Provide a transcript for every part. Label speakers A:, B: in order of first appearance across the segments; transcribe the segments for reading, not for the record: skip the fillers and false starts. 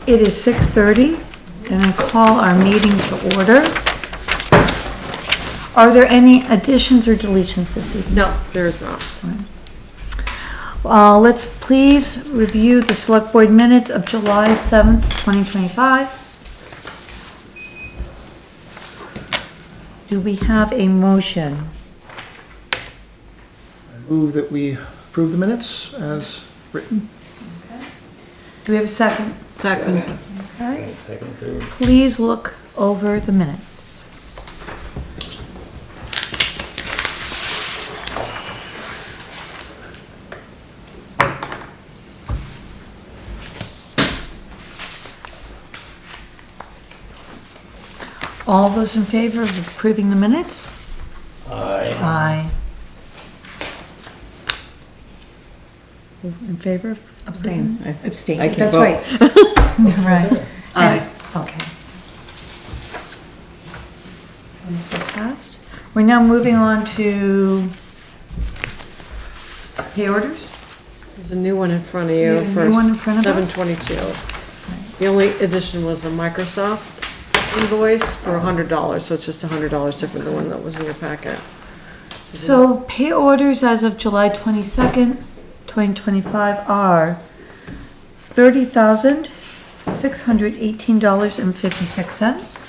A: It is 6:30, and I call our meeting to order. Are there any additions or deletions this evening?
B: No, there is not.
A: Let's please review the Selectboard Minutes of July 7th, 2025. Do we have a motion?
C: I move that we approve the minutes as written.
A: Do we have a second?
B: Second.
A: Okay. Please look over the minutes. All those in favor of approving the minutes?
D: Aye.
A: Aye. In favor?
B: Abstain.
A: Abstain,
B: I can
A: that's
B: vote.
A: right. Right.
B: Aye.
A: Okay. So passed. We're now moving on to pay orders.
B: There's a new one in front of
A: You
B: you
A: have a
B: for
A: new one in front of us?
B: 7/22. The only addition was a Microsoft invoice for $100, so it's just $100 different than the one that was in your packet.
A: So pay orders as of July 22nd, 2025 are $30,618.56.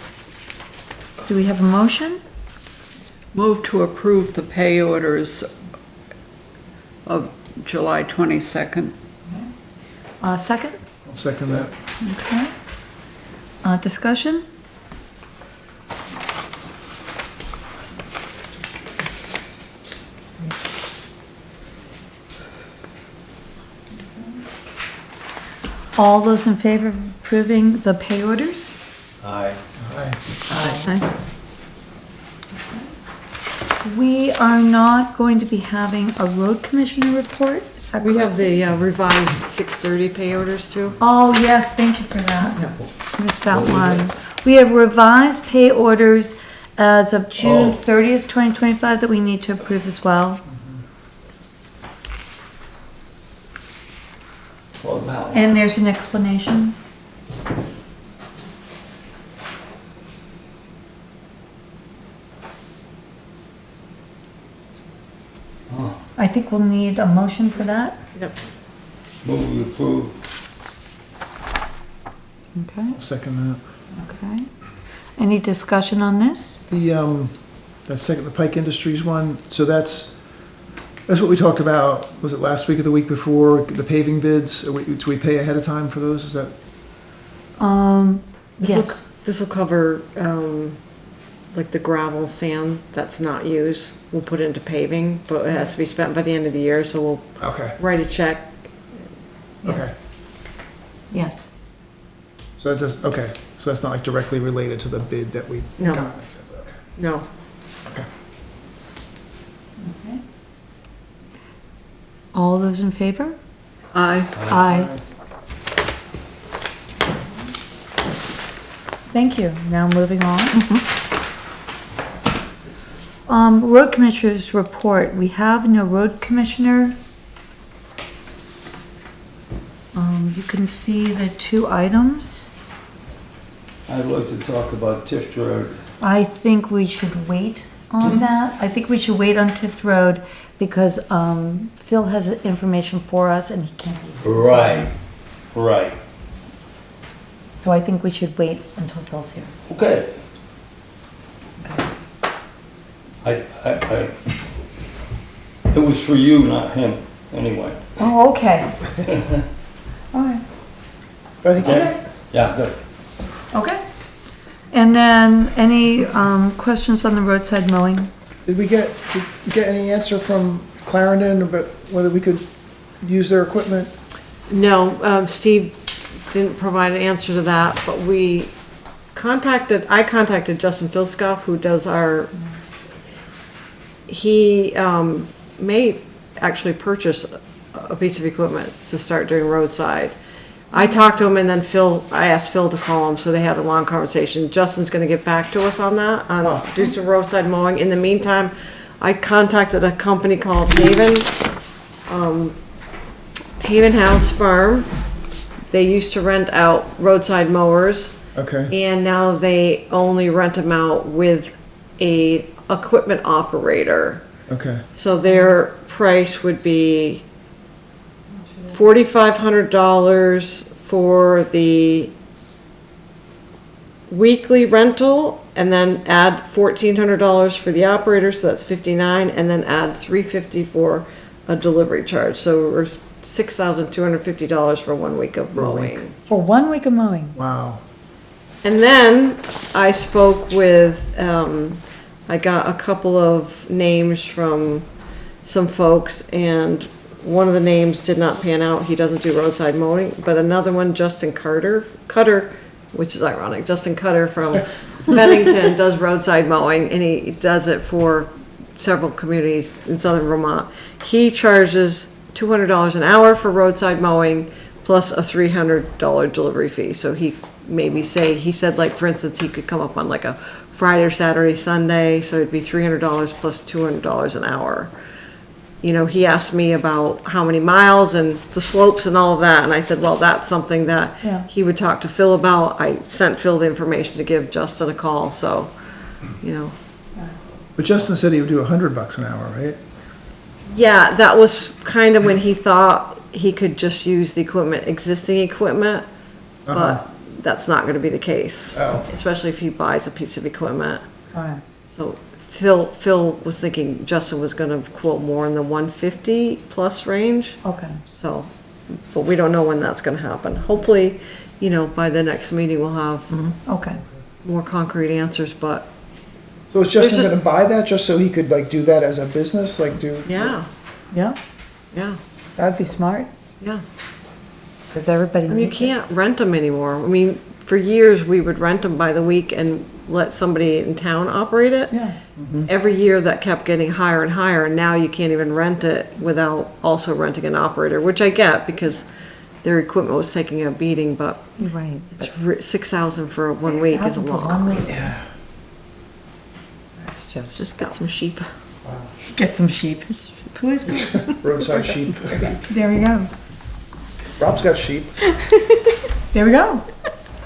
A: Do we have a motion?
E: Move to approve the pay orders of July 22nd.
A: Second?
C: I'll second that.
A: Okay. Discussion? All those in favor of approving the pay orders?
D: Aye.
C: Aye.
A: Aye. We are not going to be having a road commissioner report, is that
B: We have
A: correct?
B: the revised 6/30 pay orders too.
A: Oh, yes, thank you for that. Missed that one. We have revised pay orders as of June 30th, 2025 that we need to approve as well.
D: Well, now,
A: And there's an explanation. I think we'll need a motion for that.
B: Yep.
D: move to approve.
A: Okay,
C: I'll second
A: okay. Any discussion on this?
C: that. The second, the Pike Industries one, so that's what we talked about, was it last week or the week before, the paving bids? Do we pay ahead of time for those? Is that,
A: Yes.
B: This will cover, like the gravel, sand that's not used. We'll put it into paving, but it has to be spent by the end of the year, so we'll
C: okay,
B: write a check.
C: okay.
A: Yes.
C: So that does, okay, so that's not like directly related to the bid that we
B: No.
C: got. Okay.
B: No.
C: Okay.
A: Okay. All those in favor?
E: Aye.
A: Aye. Thank you. Now moving on. Road Commissioner's report. We have no road commissioner. You can see the two items.
D: I'd like to talk about Tifft Road.
A: I think we should wait on that. I think we should wait on Tifft Road because, Phil has information for us and he can't be here.
D: Right.
A: So I think we should wait until Phil's here.
D: Okay.
A: Okay.
D: It was for you, not him, anyway.
A: Oh, okay. All right.
C: But I think,
D: Okay? Yeah, good.
A: Okay. And then any questions on the roadside mowing?
C: did we get any answer from Clarendon about whether we could use their equipment?
B: No, Steve didn't provide an answer to that, but I contacted Justin Filscoff, who does he may actually purchase a piece of equipment to start doing roadside. I talked to him and then I asked Phil to call him, so they had a long conversation. Justin's gonna get back to us on that, do some roadside mowing. In the meantime, I contacted a company called Haven House Farm, They used to rent out roadside mowers,
C: Okay,
B: and now they only rent them out with a equipment operator.
C: okay,
B: So their price would be $4,500 for the weekly rental, and then add $1,400 for the operator, so that's 59, and then add $350 for a delivery charge. So we're $6,250 for 1 week of mowing.
A: For 1 week of mowing.
C: wow.
B: And then I spoke with, I got a couple of names from some folks, and one of the names did not pan out. He doesn't do roadside mowing, but another one, Justin Cutter, which is ironic, Justin Cutter from Bennington does roadside mowing, and he does it for several communities in southern Vermont. He charges $200 an hour for roadside mowing, plus a $300 delivery fee. So he he said, like, for instance, he could come up on like a Friday or Saturday, Sunday, so it'd be $300 plus $200 an hour. You know, he asked me about how many miles and the slopes and all of that, and I said, well, that's something that
A: Yeah.
B: he would talk to Phil about. I sent Phil the information to give Justin a call, so, you know.
C: But Justin said he would do $100 an hour, right?
B: Yeah, that was kind of when he thought he could just use the equipment, existing equipment, but that's not gonna be the case.
C: Oh.
B: Especially if he buys a piece of equipment.
A: Alright.
B: So Phil was thinking Justin was gonna quote more in the 150 plus range,
A: Okay.
B: so, but we don't know when that's gonna happen. Hopefully, you know, by the next meeting, we'll have
A: Okay.
B: more concrete answers, but,
C: So is Justin
B: There's just-
C: gonna buy that just so he could like do that as a business, like do?
B: yeah,
A: Yeah,
B: yeah,
A: that'd be smart,
B: yeah.
A: because everybody
B: I mean, you
A: needs it.
B: can't rent them anymore. I mean, for years, we would rent them by the week and let somebody in town operate it.
A: Yeah,
B: Every year, that kept getting higher and higher, and now you can't even rent it without also renting an operator, which I get, because their equipment was taking a beating, but
A: you're right.
B: it's 6,000 for 1 week is a
A: 6,000 for
B: lot.
A: 1 week. That's
B: Just get some sheep.
A: Get some sheep. Who is goats?
C: Roadside sheep.
A: There we go.
C: Rob's got sheep.
A: There we go.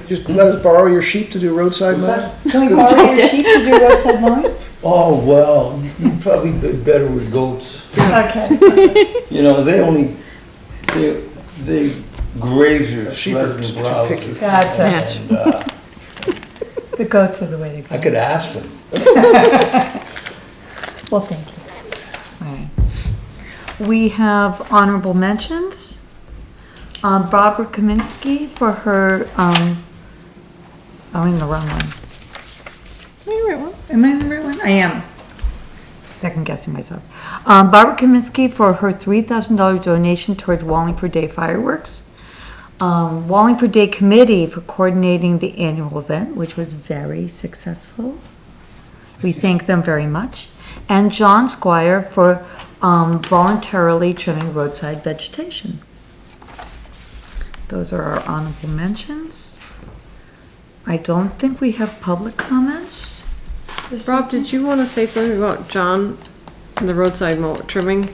C: Just let us borrow your sheep to do roadside mowing?
A: Can we borrow your sheep to do roadside mowing?
D: Oh, well, you'd probably be better with goats.
A: Okay.
D: You know, they grazers
C: Sheep
D: rather
C: are
D: than
C: too
D: browsers.
C: picky.
A: Gotcha.
D: And,
A: The goats are the way to
D: I
A: go.
D: could ask them.
A: Well, thank you. All right. We have honorable mentions. Barbara Kaminsky for her, I'm in the wrong one. Am I in the right one? Am I in the right one? I am. Second guessing myself. Barbara Kaminsky for her $3,000 donation towards Wallingford Day fireworks. Wallingford Day Committee for coordinating the annual event, which was very successful. We thank them very much. And John Squire for voluntarily trimming roadside vegetation. Those are our honorable mentions. I don't think we have public comments.
B: Rob, did you want to say something about John and the roadside trimming?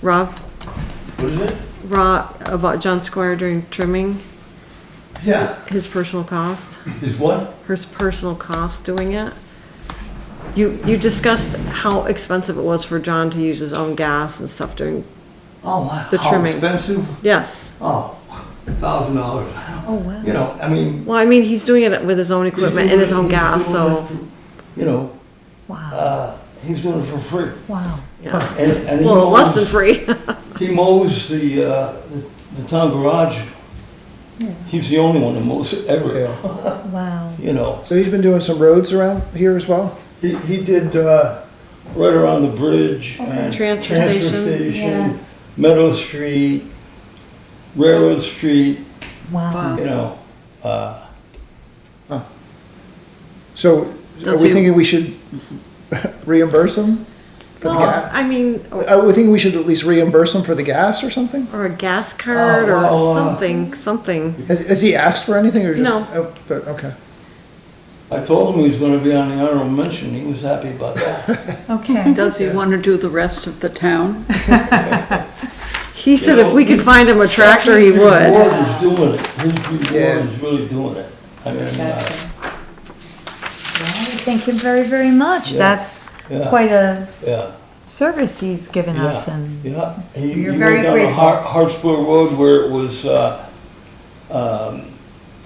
B: Rob?
D: What is it?
B: Rob, about John Squire doing trimming,
D: Yeah.
B: his personal cost?
D: Is what?
B: His personal cost doing it? You discussed how expensive it was for John to use his own gas and stuff doing,
D: Oh, wow.
B: The trimming.
D: How expensive?
B: yes.
D: Oh, $1,000.
A: Oh, wow.
D: You know, I mean.
B: Well, I mean, he's doing it with his own equipment and his own gas, so,
D: You know,
A: Wow,
D: he's doing it for free.
A: wow.
B: yeah.
D: And he
B: Well, less than
D: mows,
B: free.
D: he mows the town garage. He's the only one that mows it ever,
C: Yeah.
A: Wow.
D: you know.
C: So he's been doing some roads around here as well?
D: He did, right around the bridge and.
B: Transfer station.
A: Yes.
D: Meadow Street, Railroad Street,
A: Wow.
D: you know,
C: So are
E: Does
C: we
E: he-
C: thinking we should reimburse him for the
B: Well,
C: gas?
B: I mean,
C: Are we thinking we should at least reimburse him for the gas or something?
B: or a gas card or
D: well,
B: something.
C: Has he asked for anything or just?
B: No.
C: Oh, but, okay.
D: I told him he was gonna be on the honorable mention, he was happy about that.
A: Okay.
E: Does he want to do the rest of the town?
B: He said if we could find him a tractor, he
D: His
B: would.
D: ward is doing it. His
C: Yeah.
D: ward is really doing it. I mean,
A: Thank him very, very much.
D: Yeah.
A: That's
D: Yeah.
A: quite a
D: yeah.
A: service he's given us
D: Yeah,
A: and.
D: yeah. He
A: You're
D: went
A: very
D: down
A: grateful.
D: Hartsburg Road where it was,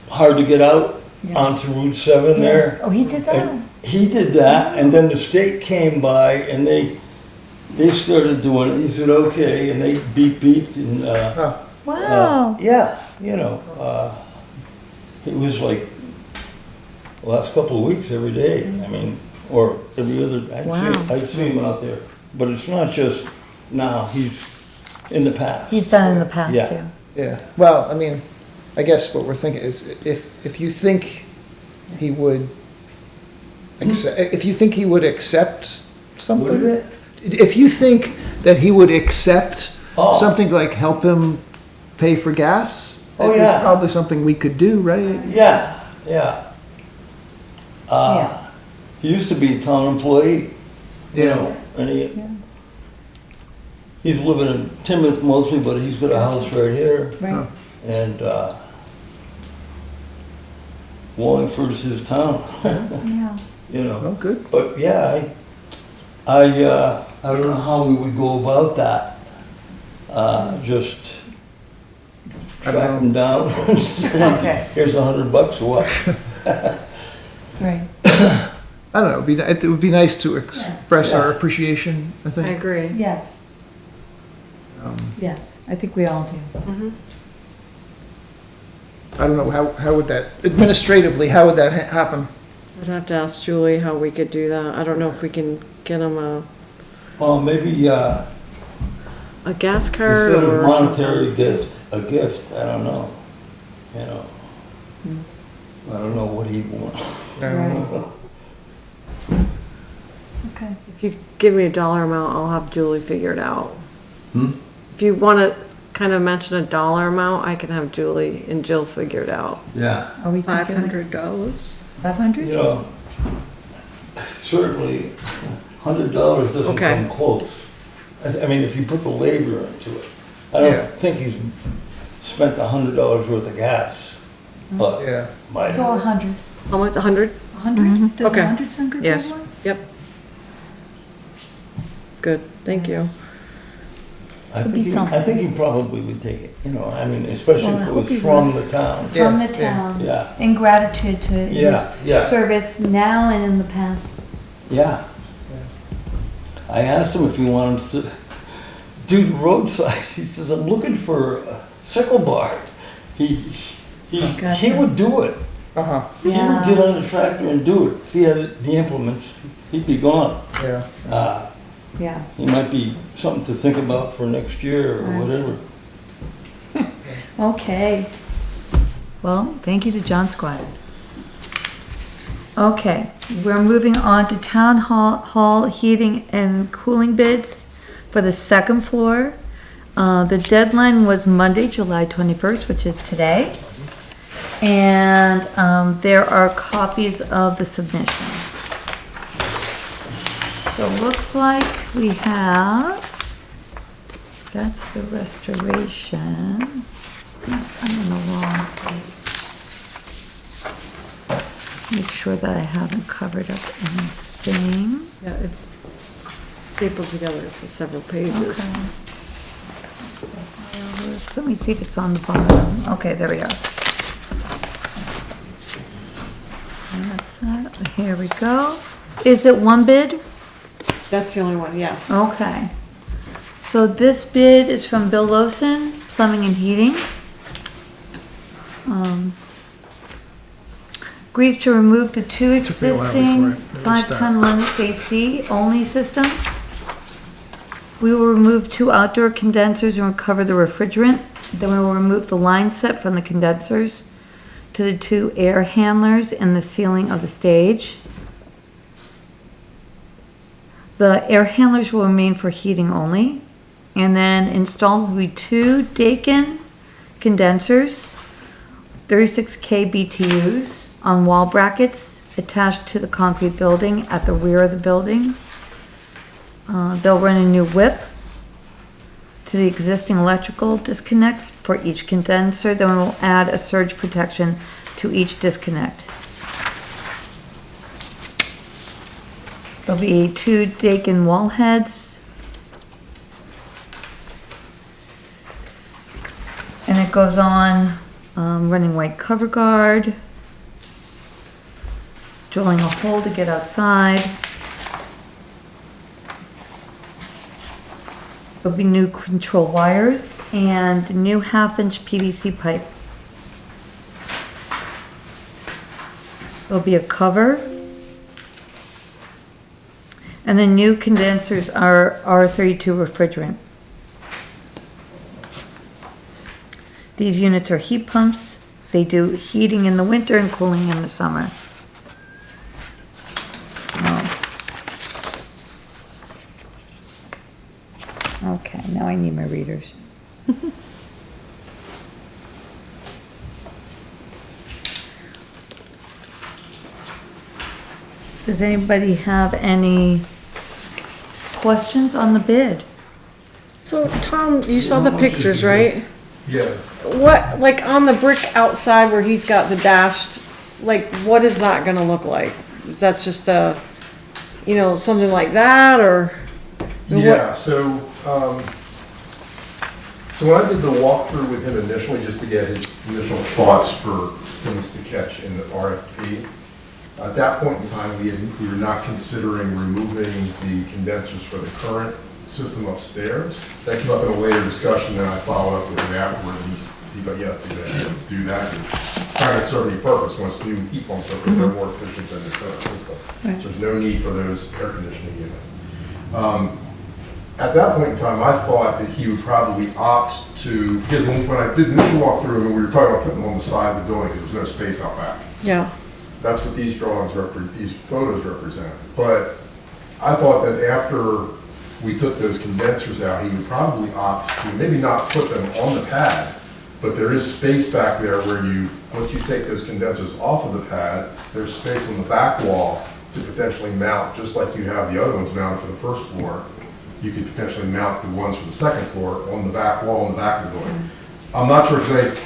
D: hard to get out
A: Yeah.
D: onto Route 7 there.
A: Oh, he did that?
D: And he did that, and then the state came by and they started doing it. He said, okay, and they beeped and,
A: Wow.
D: yeah, you know, it was like the last couple of weeks every day. I mean, or every other,
A: Wow.
D: I'd see him out there. But it's not just now, he's in the past.
A: He's done it in the past
D: Yeah.
A: too.
C: Yeah, well, I mean, I guess what we're thinking is if you think he would if you think he would accept something,
D: Would
C: if you think that he would accept
D: Oh.
C: something to like help him pay for gas,
D: Oh,
C: it's
D: yeah.
C: probably something we could do, right?
D: Yeah, yeah. He used to be a town employee, you
C: Yeah.
D: know, and he's living in Timoth mostly, but he's got a house right here.
A: Right.
D: And, Wallingford's his town,
A: Yeah.
D: you know.
C: Oh, good.
D: But yeah, I don't know how we would go about that. Just
C: I
D: track
C: don't
D: him down.
A: Okay.
D: Here's $100 or what?
A: Right.
C: I don't know, it would be nice to express our appreciation, I
B: I
C: think.
B: agree.
A: Yes. Yes, I think we all do.
C: I don't know, how would that, administratively, how would that happen?
B: I'd have to ask Julie how we could do that. I don't know if we can get him
D: Well, maybe,
B: a gas card
D: instead
B: or
D: of monetary a gift, I don't know, you know. I don't know what he'd want.
C: I don't know.
A: Okay.
B: If you give me a dollar amount, I'll have Julie figure it out.
D: Hmm?
B: If you want to kind of mention a dollar amount, I can have Julie and Jill figure it out.
D: Yeah.
A: Are we thinking
E: $500?
A: 500?
D: You know, certainly, $100 doesn't
B: Okay.
D: come close. I mean, if you put the labor into it. I
C: Yeah.
D: don't think he's spent $100 worth of gas, but.
C: Yeah.
D: might
A: So
D: have.
A: 100.
B: How much, 100?
A: 100? Does
B: Okay.
A: 100 sound good to
B: Yes.
A: everyone?
B: Yep. Good, thank you.
D: I
A: Could
D: think
A: be
D: he,
A: something.
D: I think he probably would take it, you know, I mean, especially
A: Well, I
D: if it
A: hope
D: was
A: he
D: from
A: would.
D: the town.
C: Yeah,
A: From the
C: yeah.
A: town.
D: Yeah.
A: In gratitude to
D: Yeah, yeah.
A: his service now and in the past.
D: Yeah. I asked him if he wanted to do the roadside. He says, I'm looking for a sickle bar. He
A: Gotcha.
D: would do it.
C: Uh-huh,
D: He would
A: Yeah.
D: get on the tractor and do it. If he had the implements, he'd be gone.
C: yeah.
A: Yeah.
D: He might be something to think about for next year or
A: Right.
D: whatever.
A: Okay. Well, thank you to John Squire. Okay, we're moving on to town hall heating and cooling bids for the second floor. The deadline was Monday, July 21st, which is today. And, there are copies of the submissions. So it looks like we have, that's the restoration. I'm in the wrong place. Make sure that I haven't covered up anything.
B: Yeah, it's stapled together, it's several pages.
A: Okay. So let me see if it's on the bottom. Okay, there we are. And that's that. Here we go. Is it one bid?
B: That's the only one, yes.
A: Okay. So this bid is from Bill Lawson, Plumbing and Heating. Agrees to remove the two
C: me a while
A: existing
C: before I
A: 5-ton Lennox AC only systems. We will remove 2 outdoor condensers and recover the refrigerant. Then we will remove the line set from the condensers to the 2 air handlers in the ceiling of the stage. The air handlers will remain for heating only. And then installed will be 2 Dakin condensers, 36K BTUs on wall brackets attached to the concrete building at the rear of the building. They'll run a new whip. to the existing electrical disconnect for each condenser, then we'll add a surge protection to each disconnect. There'll be 2 Dakin wall heads. And it goes on, running white cover guard, drilling a hole to get outside. There'll be new control wires and new 1/2-inch PVC pipe. There'll be a cover. And the new condensers are R32 refrigerant. These units are heat pumps. They do heating in the winter and cooling in the summer. Okay, now I need my readers. Does anybody have any questions on the bid?
B: So, Tom, you saw the pictures, right?
F: Yeah,
B: What, like on the brick outside where he's got the dashed, like, what is that gonna look like? Is that just a, you know, something like that, or?
F: yeah, so when I did the walkthrough with him initially, just to get his initial thoughts for things to catch in the RFP, at that point in time, we were not considering removing the condensers for the current system upstairs. That came up in a later discussion, and I followed up with him afterward, and he thought, yeah, let's do that. And it's not gonna serve any purpose once new heat pumps are, because they're more efficient than the current system.
A: Right.
F: So there's no need for those air conditioning units. At that point in time, I thought that he would probably opt to, because when I did the initial walkthrough, and we were talking about putting them on the side of the building, because there was no space out back.
B: Yeah.
F: That's what these drawings these photos represent. But I thought that after we took those condensers out, he would probably opt to maybe not put them on the pad, but there is space back there where once you take those condensers off of the pad, there's space on the back wall to potentially mount, just like you have the other ones mounted for the first floor. You could potentially mount the ones for the second floor on the back wall in the back of the building. I'm not sure, because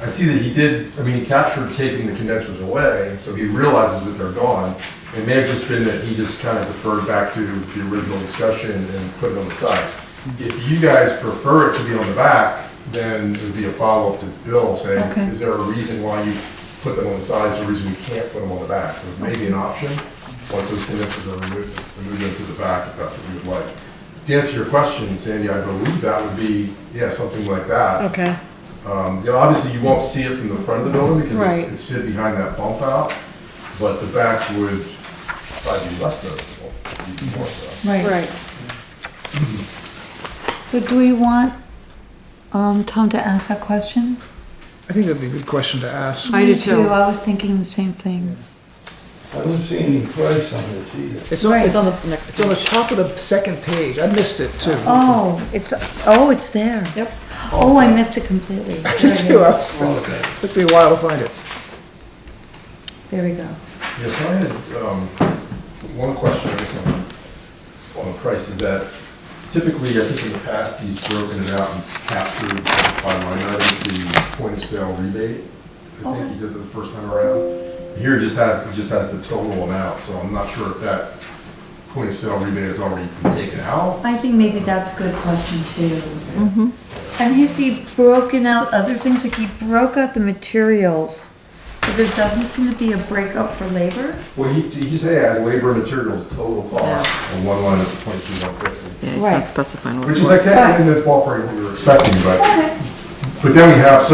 F: I see that he captured taking the condensers away, so he realizes that they're gone. It may have just been that he just kind of deferred back to the original discussion and put it on the side. If you guys prefer it to be on the back, then it would be a follow-up to Bill saying,
A: Okay.
F: is there a reason why you put them on the side? Is there a reason we can't put them on the back? So it may be an option, once those condensers are removed, to move them to the back if that's what you would like. To answer your question, Sandy, I believe that would be, something like that.
B: Okay.
F: Obviously, you won't see it from the front of the building because
B: Right.
F: it's hid behind that bump out, but the back would probably be less noticeable, even more so.
B: Right.
A: So do we want, Tom to ask that question?
C: I think that'd be a good question to ask.
B: I do
A: Me
B: too.
A: I was thinking the same thing.
D: I don't see any price on this either.
C: It's on,
B: It's on the next
C: it's on the
B: page.
C: top of the second page. I missed it too.
A: Oh, it's there.
B: Yep.
A: Oh, I missed it completely. There
C: Me
A: it
C: too. I
A: is.
C: was- Took me a while to find it.
A: There we go.
F: Yes, I had one question, I guess, on the price, is that typically, I think in the past, he's broken it out and captured by line items the point of sale rebate. I think he did it the first time around. Here it just has the total amount, so I'm not sure if that point of sale rebate has already been taken out.
A: I think maybe that's a good question too. And has he broken out other things? Like he broke out the materials, but there doesn't seem to be a breakup for labor?
F: Well, he said it has labor and materials total cost on one line of 22,150.
B: Yeah, he's
A: Right.
B: not specifying
F: Which
B: what's
F: is okay in the ballpark of what we were expecting,
A: Okay.
F: but then we have,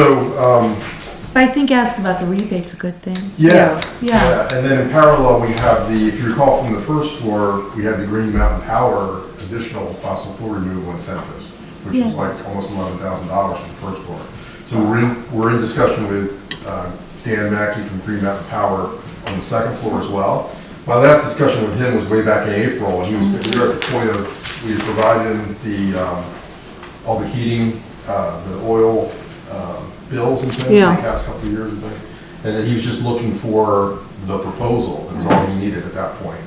A: But I think ask about the rebate's a good thing.
F: yeah.
A: Yeah.
F: And then in parallel, we have if you recall from the first floor, we had the Green Mountain Power additional fossil fuel removal incentives, which
A: Yes.
F: was like almost $11,000 for the first floor. So we're in discussion with Dan Mackey from Green Mountain Power on the second floor as well. My last discussion with him was way back in April, and we were at the point of, we had provided him all the heating, the oil bills and things
B: Yeah.
F: for the past couple of years, I think. And then he was just looking for the proposal, that was all he needed at that point.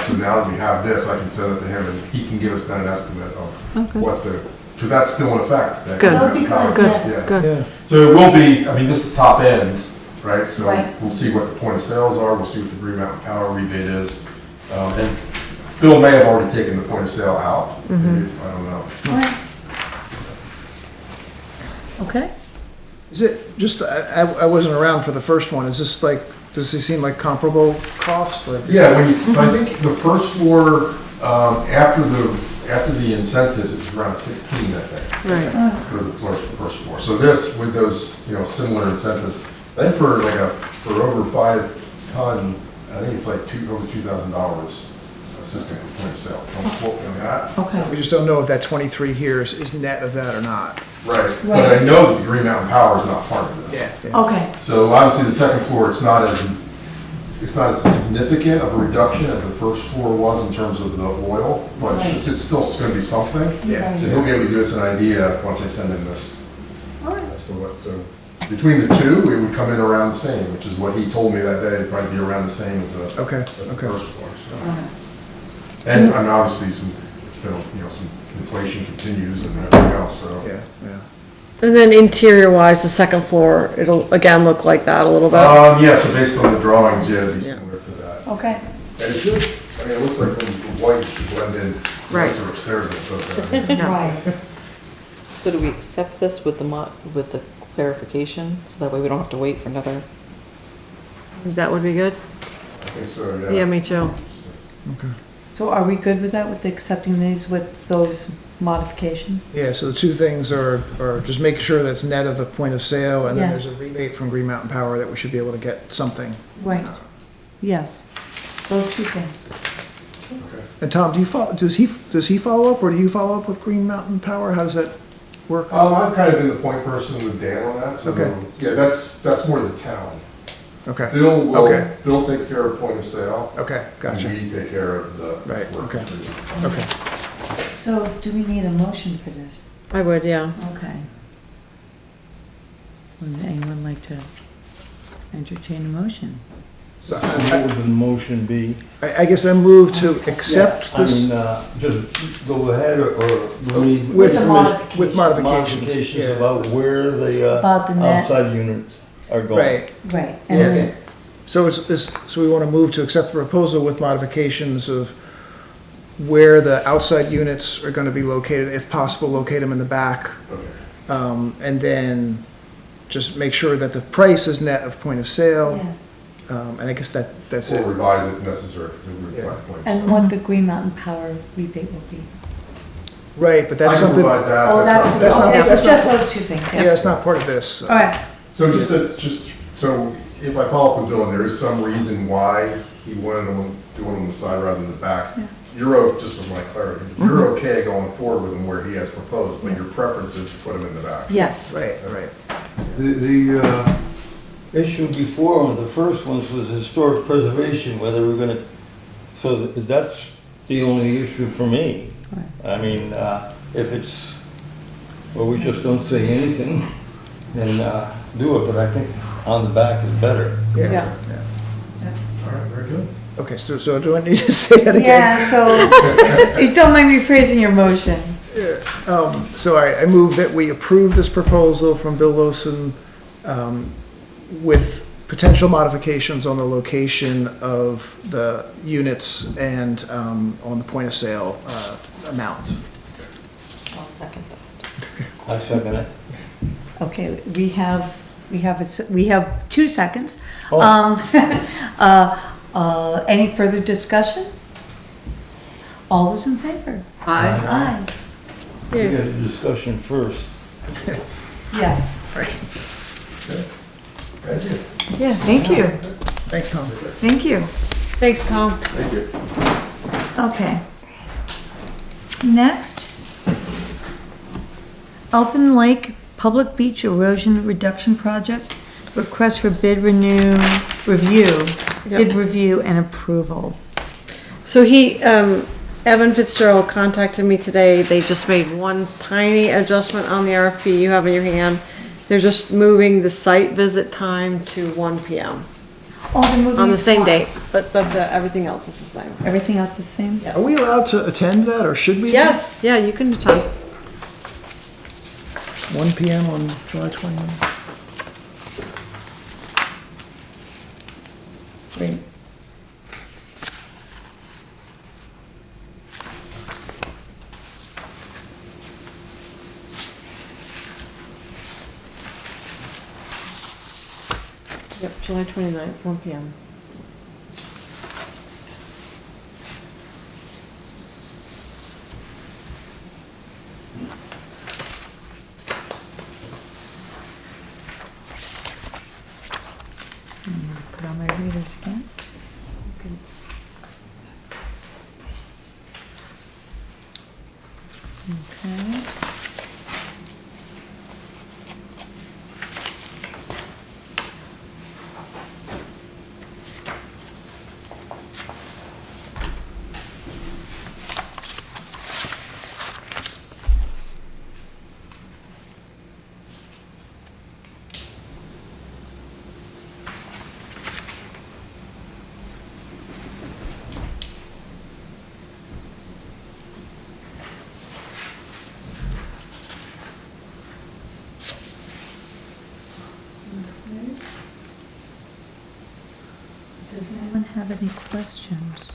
F: So now that we have this, I can send it to him, and he can give us then an estimate of what the because that's still in effect. that
B: Good.
F: green
A: That'd be
F: mountain
A: good,
F: power.
A: yes.
F: Yeah.
B: Good.
C: Yeah,
F: So it will be, I mean, this is top end, right? So
A: Right.
F: we'll see what the point of sales are, we'll see what the Green Mountain Power rebate is. And Bill may have already taken the point of sale out, maybe, I don't know.
A: Alright. Okay,
C: is it, just, I wasn't around for the first one, is this like, does this seem like comparable cost? Like-
F: Yeah, when you, so I think the first floor, after the incentives, it was around 16, I think.
B: Right.
F: For the first floor. So this, with those, similar incentives, I think for over 5 ton, I think it's like over $2,000 assistant for point of sale. Don't quote me on that.
A: okay,
C: We just don't know if that 23 here is net of that or not.
F: Right, but I know that the Green Mountain Power is not part of this.
C: Yeah.
A: okay,
F: So obviously, the second floor, it's not as significant of a reduction as the first floor was in terms of the oil, but
A: Right.
F: it's still gonna be something.
C: Yeah.
F: So he'll be able to give us an idea once I send him this
A: alright,
F: as to what, so between the two, it would come in around the same, which is what he told me that day, it'd probably be around the same as the
C: Okay,
F: as the
C: okay.
F: first floor. So. And obviously some inflation continues and everything else, so.
C: Yeah.
B: And then interior wise, the second floor, it'll again look like that a little bit.
F: Yeah, so based on the drawings, yeah, it'd be similar to that.
A: okay.
F: And it should, I mean, it looks like when white should blend in
B: Right.
F: nicer upstairs than it does down.
A: Right,
G: So do we accept this with with the clarification, so that way we don't have to wait for another?
B: That would be good.
F: I think so, yeah.
B: Yeah, me too.
A: so are we good with that, with accepting these with those modifications?
C: Yeah, so the two things are just making sure that's net of the point of sale, and then
A: Yes.
C: there's a rebate from Green Mountain Power that we should be able to get something.
A: Right, yes, those two things.
F: Okay.
C: And Tom, does he follow up, or do you follow up with Green Mountain Power? How does that work?
F: I've kind of been the point person with Dan on that, so,
C: Okay.
F: yeah, that's more the town.
C: Okay,
F: Bill takes care of point of sale.
C: okay, gotcha.
F: And we take care of the.
C: Right,
F: work.
C: okay. Okay.
A: So do we need a motion for this?
B: I would, yeah.
A: Okay. Would anyone like to entertain a motion?
C: So
D: What would the motion be?
C: I guess I move to accept
D: I
C: this
D: mean, just go ahead or do we need?
C: with,
A: the modifications.
C: with modifications.
D: Modifications
C: yeah.
D: about where the,
A: About the net.
D: outside units are going.
C: Right,
A: Right, and
C: yes.
A: then,
C: So so we want to move to accept the proposal with modifications of where the outside units are going to be located, if possible, locate them in the back.
F: Okay.
C: And then just make sure that the price is net of point of sale.
A: yes,
C: And I guess that's
F: Or
C: it.
F: revise it necessary, to reflect points.
A: and what the Green Mountain Power rebate will be.
C: Right, but
F: I
C: that's
F: can
C: something,
F: provide that.
A: Oh, that's,
C: that's not-
A: okay, so
C: that's
A: it's just those two things,
C: yeah,
A: yeah.
C: it's not part of this. so.
A: All right,
F: So so if I follow up with Bill and there is some reason why he wanted them doing on the side rather than the back,
A: Yeah.
F: just for my clarity, you're okay going forward with him where he has proposed, but your
A: Yes.
F: preference is to put him in the back.
A: yes,
C: Right, right.
D: The issue before, on the first ones was historic preservation, whether we're gonna, so that's the only issue for me. I mean, if it's, well, we just don't say anything, then do it, but I think on the back is better.
C: Yeah.
B: Yeah.
F: All right, very good.
C: Okay, so do I need to say that again?
A: yeah, so, you don't mind me phrasing your motion.
C: So, all right, I move that we approve this proposal from Bill Lawson, with potential modifications on the location of the units and, on the point of sale, amount.
G: I'll second that.
D: I second it.
A: Okay, we have 2 seconds.
D: Oh.
A: Any further discussion? All those in favor?
B: Aye.
A: Aye,
D: We got a discussion first.
A: yes,
F: Thank you.
B: Yes.
A: thank you,
C: Thanks, Tom.
A: thank you.
B: Thanks, Tom.
F: Thank you.
A: Okay. Next, Elfin Lake Public Beach Erosion Reduction Project, request for bid review and approval.
B: So Evan Fitzgerald contacted me today. They just made one tiny adjustment on the RFP you have in your hand. They're just moving the site visit time to 1 PM
A: Oh, they're moving
B: on the
A: it
B: same
A: tomorrow.
B: date, but that's, everything else is the same.
A: Everything else is the same?
B: Yes.
C: Are we allowed to attend that, or should we?
B: Yes, yeah, you can attend.
C: 1 PM on July 29th.
A: Great.
B: Yep, July 29th, 1 PM.
A: Put on my readers again. Okay. Does anyone have any questions?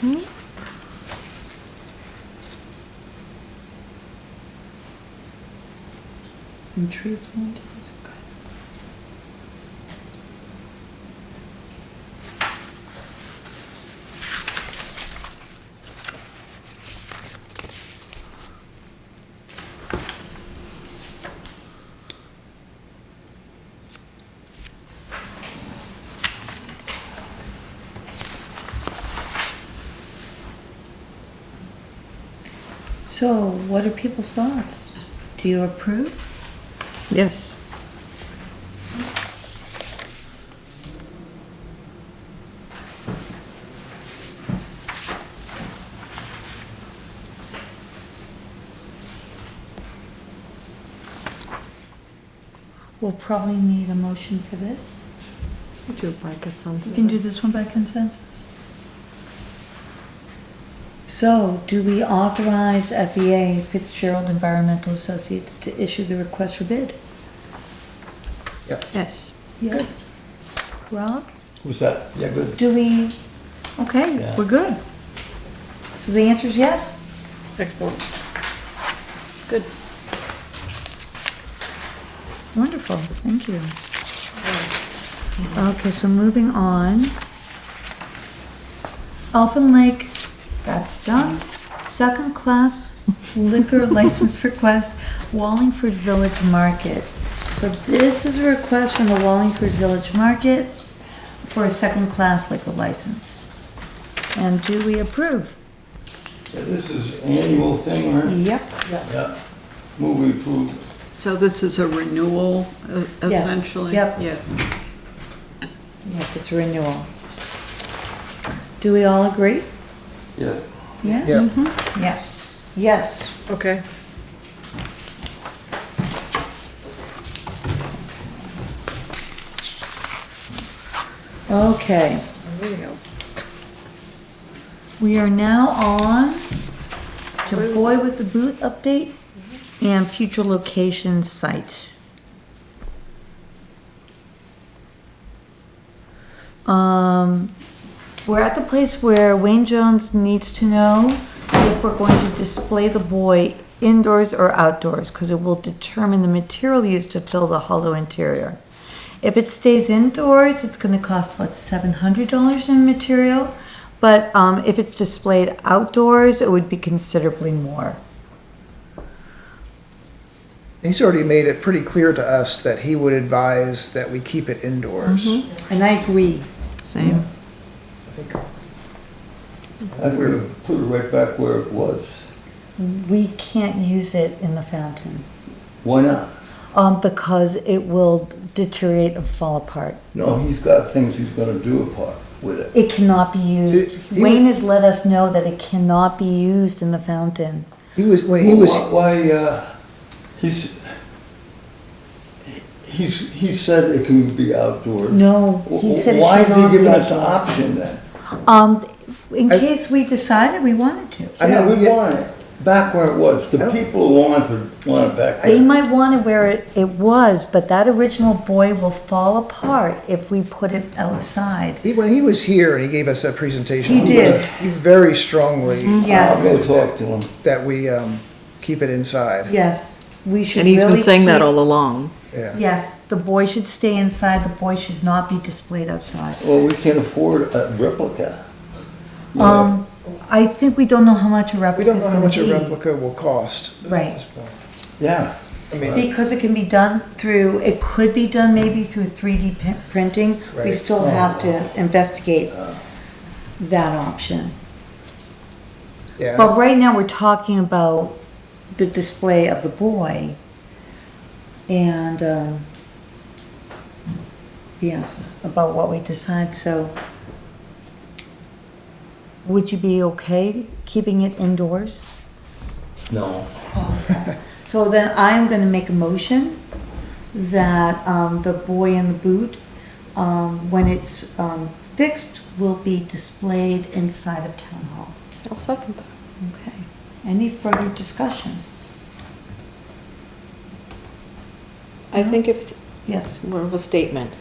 A: Hmm? And tree plantings, okay. So, what are people's thoughts? Do you approve?
B: Yes.
A: We'll probably need a motion for this.
B: Do it by consensus.
A: We can do this one by consensus. So, do we authorize FEA Fitzgerald Environmental Associates to issue the request for bid?
B: Yes.
A: Yes. Rob?
D: Who's that? Yeah, good.
A: Do we, okay,
D: Yeah.
A: we're good. So the answer is yes?
B: Excellent. Good.
A: Wonderful, thank you. Okay, so moving on. Elfin Lake, that's done. Second class liquor license request, Wallingford Village Market. So this is a request from the Wallingford Village Market for a second class liquor license. And do we approve?
D: Yeah, this is annual thing, right?
A: Yep.
D: Yeah. Move we approve.
E: So this is a renewal,
A: Yes,
E: essentially?
A: yep.
E: Yes.
A: Yes, it's a renewal. Do we all agree?
D: Yeah.
A: Yes?
C: Yeah.
A: Mhm. Yes, yes.
B: Okay.
A: Okay,
B: There we go.
A: we are now on to Boy with the Boot update and future location site. We're at the place where Wayne Jones needs to know if we're going to display the buoy indoors or outdoors, because it will determine the material used to fill the hollow interior. If it stays indoors, it's gonna cost, what, $700 in material? But, if it's displayed outdoors, it would be considerably more.
C: He's already made it pretty clear to us that he would advise that we keep it indoors.
A: And I agree.
B: Same.
C: I think
D: I'm gonna put it right back where it was.
A: We can't use it in the fountain,
D: Why not?
A: because it will deteriorate and fall apart.
D: No, he's got things he's gonna do apart with it.
A: It cannot be used.
C: He
A: Wayne
C: would-
A: has let us know that it cannot be used in the fountain.
C: he was, when he was,
D: He said it can be outdoors.
A: No, he said it
D: Why
A: should
D: is he
A: not be
D: giving us an
A: outdoors.
D: option then?
A: In case we decided we wanted to.
C: I
D: Yeah,
C: mean,
D: we want it back where it was. The people who want it back
A: They
D: there.
A: might want it where it was, but that original buoy will fall apart if we put it outside.
C: When he was here and he gave us that presentation.
A: He did.
C: He very strongly
A: Yes.
D: I'll go talk to him.
C: that we keep it inside.
A: Yes, we should
G: And he's been
A: really
G: saying that
A: keep-
G: all along.
C: Yeah.
A: Yes, the buoy should stay inside, the buoy should not be displayed outside.
D: Well, we can't afford a replica.
A: I think we don't know how much a
C: We
A: replica
C: don't
A: is
C: know how
A: gonna
C: much a
A: be.
C: replica will cost. at
A: Right.
C: this point.
D: Yeah.
C: I mean,
A: Because it can be done through, it could be done maybe through 3D printing. We
C: Right.
A: still have to investigate that option.
C: yeah.
A: But right now, we're talking about the display of the buoy. And, yes, about what we decide, so. Would you be okay keeping it indoors?
D: No.
A: So then I'm gonna make a motion that, the buoy and the boot, when it's, fixed, will be displayed inside of Town Hall.
G: I'll second that.
A: Okay. Any further discussion?
G: I think if,
A: Yes.
G: more of a statement,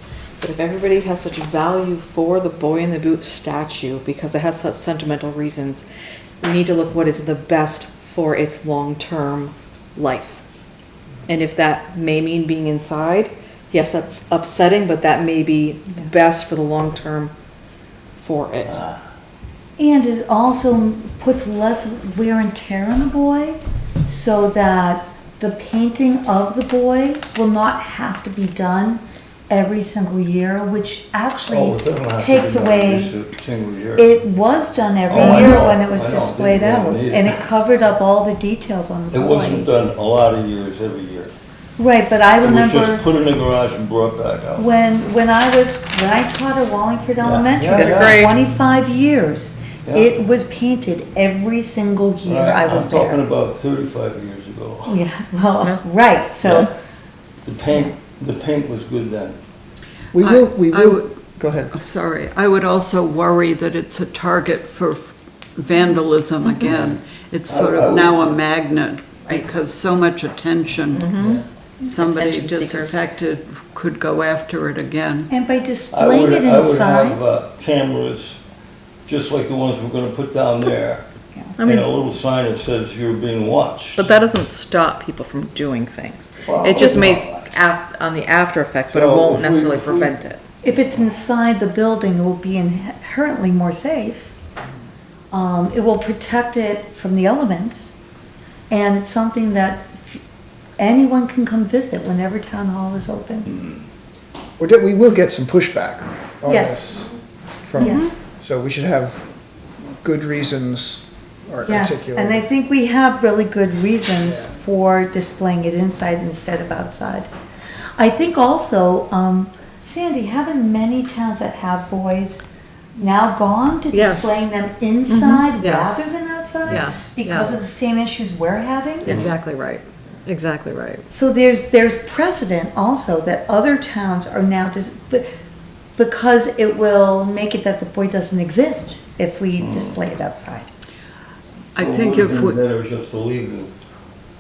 G: that if everybody has such value for the Boy in the Boot statue, because it has such sentimental reasons, we need to look what is the best for its long-term life. And if that may mean being inside, yes, that's upsetting, but that may be best for the long term for it.
A: And it also puts less wear and tear on the buoy, so that the painting of the buoy will not have to be done every single year, which
D: Oh,
A: actually
D: it doesn't have to
A: takes
D: be done
A: away.
D: every single year.
A: It was done every
D: Oh, I
A: year
D: know,
A: when it was
D: I know,
A: displayed
D: didn't
A: out,
D: need it.
A: and it covered up all the details on the
D: It
A: buoy.
D: wasn't done a lot of years, every year.
A: Right, but I
D: It was
A: remember
D: just put in the garage and brought back out.
A: when I taught at Wallingford Elementary
D: Yeah,
A: for
G: yeah.
A: 25 years,
D: Yeah.
A: it was painted every single year
D: Right,
A: I was
D: I'm talking
A: there.
D: about 35 years ago.
A: Yeah, well, right, so,
D: Yeah. The paint was good then.
C: We
E: I-
C: will,
E: I would-
C: go ahead.
E: Sorry, I would also worry that it's a target for vandalism again. It's sort
D: I
E: of
D: would-
E: now a magnet, because so much attention. Somebody
G: Attention seekers.
E: disaffected could go after it again.
A: and by
D: I
A: displaying
D: would
A: it
D: have
A: inside,
D: cameras, just like the ones we're gonna put down there.
G: I
D: And
G: mean,
D: a little sign that says you're being watched.
G: but that doesn't stop people from doing things.
D: Well,
G: It just may,
D: it's
G: on the after effect, but it
D: So
G: won't
D: if we-
G: necessarily
D: if we-
G: prevent it.
A: if it's inside the building, it will be inherently more safe. It will protect it from the elements, and it's something that anyone can come visit whenever Town Hall is open.
C: We will get some pushback on
A: Yes.
C: this from,
A: Yes.
C: so we should have good reasons or
A: Yes,
C: articulate.
A: and I think we have really good reasons for displaying it inside instead of outside. I think also, Sandy, haven't many towns that have buoys now gone to
B: Yes.
A: displaying them inside
B: Yes.
A: rather than outside?
B: Yes,
A: Because
B: yeah.
A: of the same issues we're having?
B: Exactly right. Exactly right.
A: So there's precedent also that other towns are now because it will make it that the buoy doesn't exist if we display it outside.
E: I
D: Well,
E: think
D: it
E: if
D: would've been
E: we,
D: better just to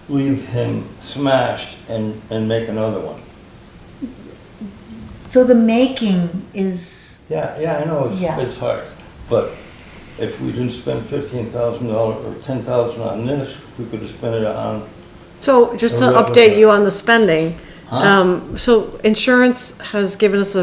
D: leave him smashed and make another one.
A: So the making is,
D: Yeah, I know,
A: Yeah.
D: it's hard, but if we didn't spend $15,000 or $10,000 on this, we could have spent it on,
B: So just to
D: Or
B: update
D: replica.
B: you on the spending,
D: Huh?
B: so insurance has given us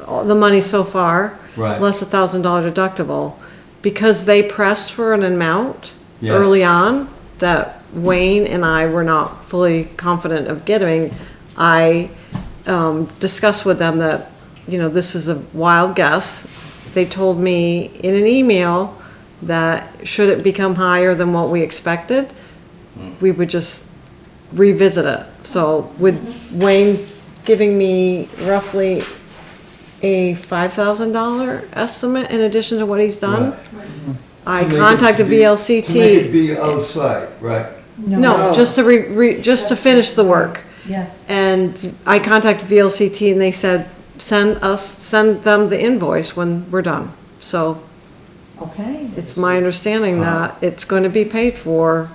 B: all the money so far.
D: Right.
B: Less $1,000 deductible, because they pressed for an amount
D: Yes.
B: early on that Wayne and I were not fully confident of getting. I discussed with them that, this is a wild guess. They told me in an email that should it become higher than what we expected, we would just revisit it. So with Wayne giving me roughly a $5,000 estimate in addition to what he's done, I
D: To make it
B: contacted
D: to make it
B: VLCT.
D: be outside, right?
B: No, just to just to finish the work.
A: yes.
B: And I contacted VLCT and they said, send them the invoice when we're done. So
A: Okay.
B: it's my understanding that it's going to be paid for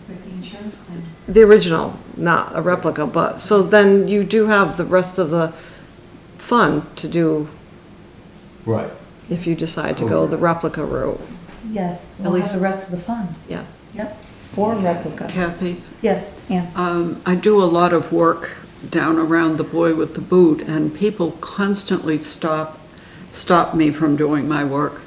A: With the insurance claim.
B: the original, not a replica, but, so then you do have the rest of the fund to do
D: Right.
B: if you decide to go the replica route.
A: Yes,
B: At
A: we'll have
B: least-
A: the rest of the fund.
B: Yeah.
A: Yep, for replica.
E: Kathy,
A: Yes, Ann.
E: I do a lot of work down around the boy with the boot, and people constantly stop me from doing my work.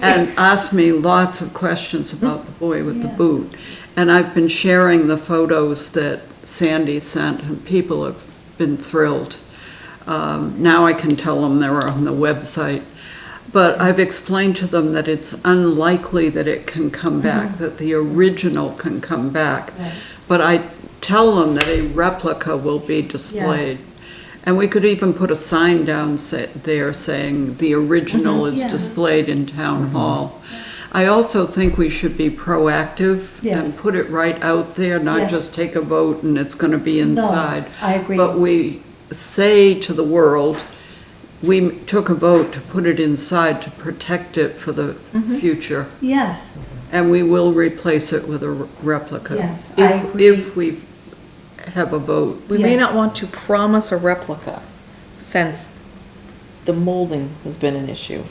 E: And ask me lots of questions about the boy with the
A: Yes.
E: boot. And I've been sharing the photos that Sandy sent, and people have been thrilled. Now I can tell them they're on the website. But I've explained to them that it's unlikely that it can come back, that the original can come back.
A: Right.
E: But I tell them that a replica will be displayed.
A: Yes.
E: And we could even put a sign down there saying the original is
A: Yes.
E: displayed in Town Hall. I also think we should be proactive
A: Yes.
E: and put it right out there, not
A: Yes.
E: just take a vote and it's gonna be inside.
A: I agree.
E: But we say to the world, we took a vote to put it inside to protect it for the
A: Mm-hmm.
E: future.
A: Yes,
E: And we will replace it with a replica.
A: Yes, I
E: if-
A: agree.
E: If we have a vote.
G: We may
A: Yes.
G: not want to promise a replica since the molding has been an issue.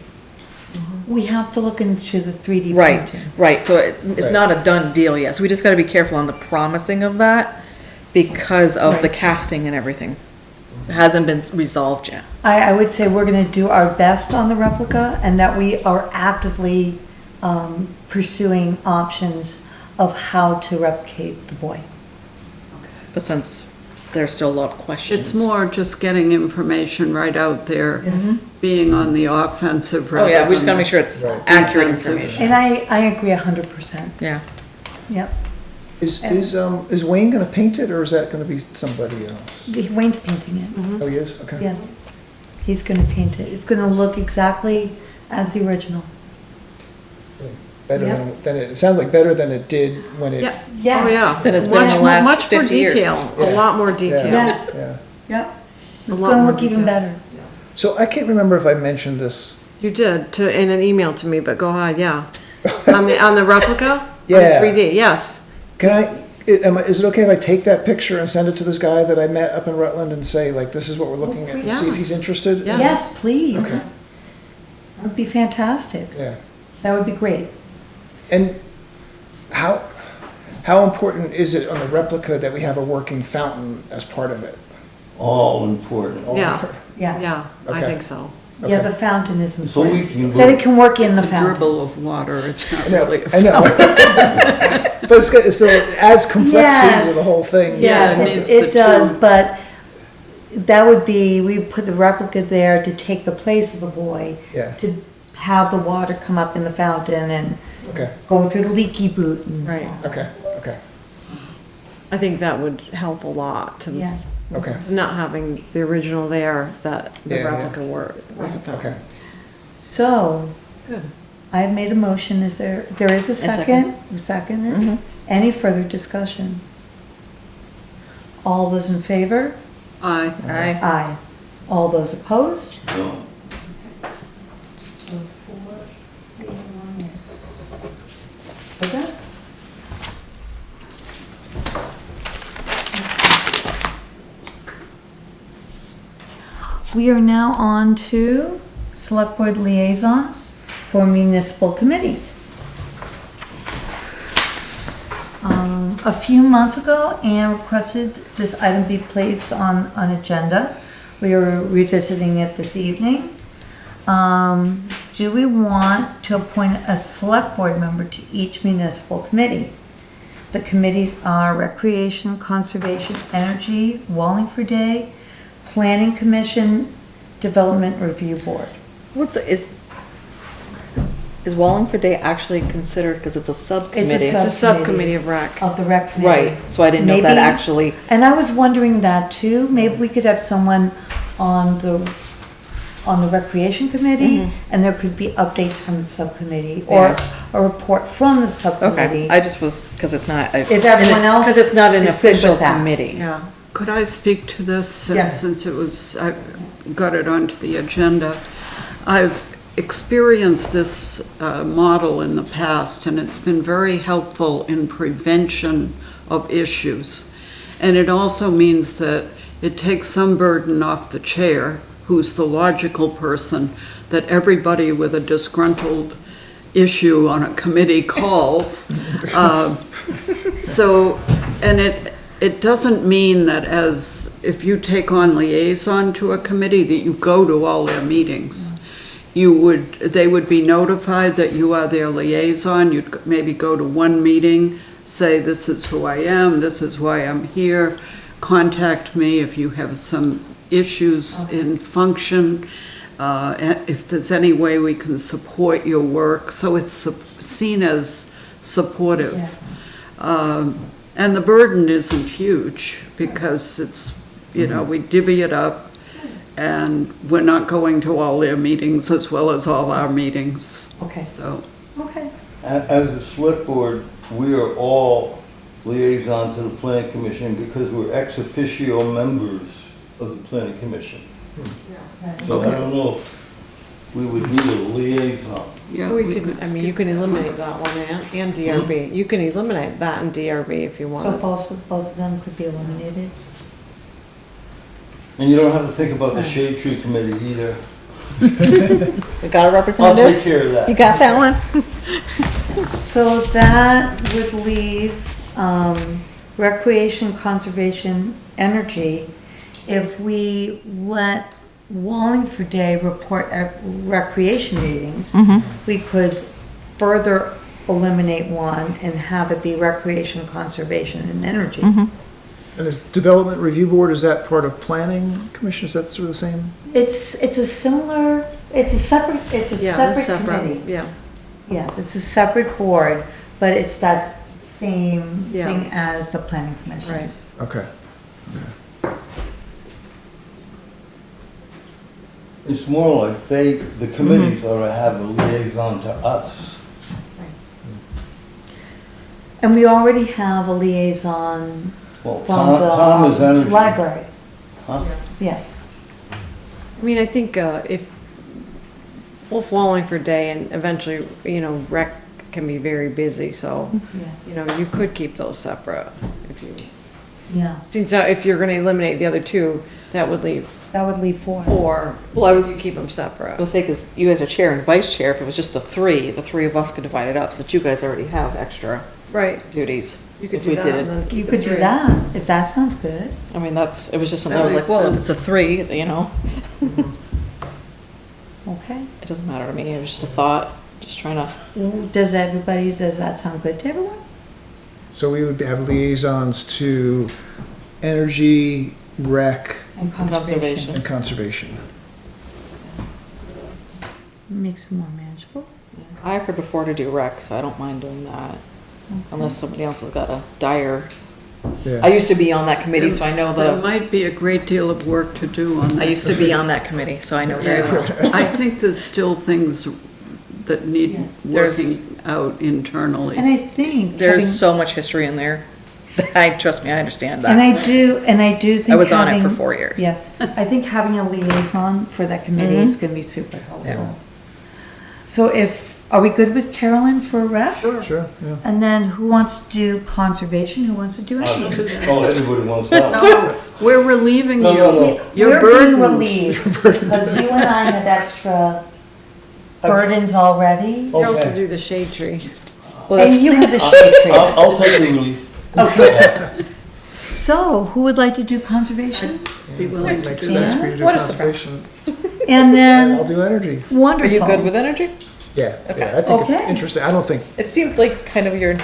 A: we have to look into the 3D
G: Right,
A: printing.
G: right, so it's
C: Right.
G: not a done deal yet, so we just gotta be careful on the promising of that because of the
A: Right.
G: casting and everything. It hasn't been resolved yet.
A: I would say we're gonna do our best on the replica and that we are actively pursuing options of how to replicate the boy.
G: But since there's still a lot of questions.
E: It's more just getting information right out there, being on the offensive
G: Oh,
E: rather
G: yeah, we just
E: than
G: gotta make sure it's
C: Right.
G: accurate
E: defensive.
G: information.
A: And I agree 100%.
G: Yeah.
A: Yep.
C: Is Wayne gonna paint it, or is that gonna be somebody else?
A: Wayne's painting it.
C: Oh, he is? Okay.
A: Yes. He's gonna paint it. It's gonna look exactly as the original.
C: Better
A: Yep.
C: than it sounds like better than it did when it.
B: Yeah.
A: Yes.
B: Oh, yeah.
G: Than it's been in the
B: Much-
G: last
B: much more
G: 50 years.
B: detail, a
C: Yeah.
B: lot more
C: Yeah.
B: detail.
A: Yes.
C: Yeah.
A: Yep.
B: A
A: It's
B: lot
A: gonna
B: more
A: look even
B: detail.
A: better.
C: So I can't remember if I mentioned this.
B: You did, in an email to me, but go ahead, yeah. On the replica?
C: Yeah.
B: On the 3D, yes.
C: Can is it okay if I take that picture and send it to this guy that I met up in Rutland and say, like, this is what we're looking at, and see if he's
B: Yes.
C: interested?
B: Yeah.
A: Yes, please.
C: Okay.
A: That would be fantastic.
C: Yeah.
A: That would be great.
C: And how important is it on the replica that we have a working fountain as part of it?
D: All important.
B: Yeah,
A: Yeah.
B: yeah, I
C: Okay.
B: think so.
A: Yeah,
C: Okay.
A: the fountain is
D: So we
A: important.
D: can
A: That it
D: go,
A: can work in the
E: It's a
A: fountain.
E: dribble of water, it's not
C: I know,
E: really a
C: I know. But it still adds complexity to the
A: Yes.
C: whole thing.
A: Yes,
E: Yeah, it
A: it,
E: needs
A: it
E: the
A: does,
E: tube.
A: but that would be, we put the replica there to take the place of the boy.
C: Yeah.
A: To have the water come up in the fountain and
C: Okay,
A: go through the leaky boot. and-
B: Right.
C: okay, okay,
B: I think that would help a lot to
A: Yes.
C: okay,
B: not having the original there, that the
C: Yeah, yeah.
B: replica was about.
C: okay.
A: So,
B: Good.
A: I have made a motion, there is a second? A second it? Any further discussion? All those in favor?
E: Aye.
G: Aye.
A: Aye. All those opposed?
D: no.
A: So 4, 3, 1. So good. We are now on to Selectboard Liaisons for municipal committees. A few months ago, Anne requested this item be placed on an agenda. We are revisiting it this evening. Do we want to appoint a select board member to each municipal committee? The committees are Recreation, Conservation, Energy, Wallingford Day, Planning Commission, Development Review Board.
G: Is Wallingford Day actually considered, because it's a subcommittee?
B: It's a subcommittee of rec.
A: Of the rec committee.
G: Right, so I didn't know if that
A: Maybe-
G: actually,
A: And I was wondering that too, maybe we could have someone on the recreation committee, and there could be updates from the subcommittee, or
G: Yeah.
A: a report from the
G: okay,
A: subcommittee.
G: I just was, because it's not.
A: If everyone else
G: Because it's not an
A: is good with
G: official
A: that.
G: committee.
B: Yeah.
E: could I speak to this
A: Yes.
E: since it was, I got it onto the agenda? I've experienced this model in the past, and it's been very helpful in prevention of issues. And it also means that it takes some burden off the chair, who's the logical person that everybody with a disgruntled issue on a committee calls. So, and it doesn't mean that if you take on liaison to a committee, that you go to all their meetings. They would be notified that you are their liaison. You'd maybe go to one meeting, say, this is who I am, this is why I'm here. Contact me if you have some issues in function, if there's any way we can support your work. So it's seen as supportive. And the burden isn't huge because it's, we divvy it up. And we're not going to all their meetings as well as all our meetings.
A: Okay.
E: So,
A: Okay.
D: As a select board, we are all liaison to the planning commission because we're ex officio members of the planning commission. So I don't know if we would need a liaison.
E: yeah,
B: We
E: we
B: can,
E: could
B: I mean, you can eliminate that one and DRB. You can eliminate that and DRB if you
A: So
B: want.
A: both of them could be eliminated?
D: And you don't have to think about the shade tree committee either.
G: We got a
D: I'll
G: representative?
D: take care of that.
G: You got that one?
A: So that would leave recreation, conservation, energy. If we let Wallingford Day report at recreation meetings, we could further eliminate one and have it be recreation, conservation, and energy.
C: And is Development Review Board, is that part of Planning Commission? Is that sort of the same?
A: It's a similar, it's a separate committee.
B: Yeah,
A: Yes, it's a separate board, but it's that same
B: Yeah.
A: thing as the planning commission.
B: right.
C: Okay.
D: It's more like the committees ought to have a liaison to us.
A: And we already have a liaison
D: Well,
A: from the
D: Tom is energy.
A: library.
D: Huh?
A: Yes.
B: I mean, I think if Wolf Wallingford Day and eventually, rec can be very busy, so,
A: Yes.
B: you could keep those separate. If you,
A: Yeah,
B: since if you're gonna eliminate the other two, that would leave
A: that would leave four.
B: 4.
G: Well, I was
B: You keep them separate.
G: gonna say, because you guys are chair and vice chair, if it was just the three of us could divide it up, since you guys already have extra
B: Right.
G: duties.
B: You could
G: If
B: do
G: we
B: that
G: did
B: and
G: it.
B: then keep
A: You
B: the
A: could do
B: 3.
A: that, if that sounds good.
G: I mean, it was just something
E: That
G: I was like,
E: makes
G: well,
E: sense.
G: it's a 3,
A: Okay.
G: it doesn't matter to me, it was just a thought, just trying to.
A: Does that sound good to everyone?
C: So we would have liaisons to energy, rec,
A: And
G: conservation.
C: and conservation.
A: Makes it more manageable.
G: I offered before to do rec, so I don't mind doing that, unless somebody else has got a dire. I
C: Yeah.
G: used to be on that committee, so I know
E: there
G: the,
E: might be a great deal of work to do on that.
G: I used to be on that committee, so I know very well.
E: I think there's still things that need
A: Yes.
E: working out internally.
A: And I think
G: There's
A: having-
G: so much history in there. Trust me, I understand
A: And
G: that.
A: I do think
G: I was on it for
A: having-
G: 4 years.
A: Yes, I think having a liaison for that committee is gonna be super helpful. So are we good with Carolyn for rep?
E: Sure.
C: Sure, yeah.
A: And then who wants to do conservation, who wants to do energy?
D: Oh, everybody wants that.
E: No, we're relieving
D: No,
E: you.
D: no, no.
E: Your
A: We're being
E: burden.
A: relieved, because you and I had extra burdens already.
B: You also
D: Okay.
B: do the shade tree.
G: Well,
A: And
G: that's,
A: you have the shade tree.
D: I'll take the relief.
A: Okay. So, who would like to do conservation?
E: Be willing to
C: Makes
E: do
C: sense
E: that.
C: for you to do
G: What a surprise.
C: conservation.
A: And
C: I'll
A: then,
C: do energy.
G: are
A: wonderful.
G: you good with energy?
C: Yeah, yeah, I think it's
A: Okay.
C: interesting. I don't think,
G: It seemed like kind of your,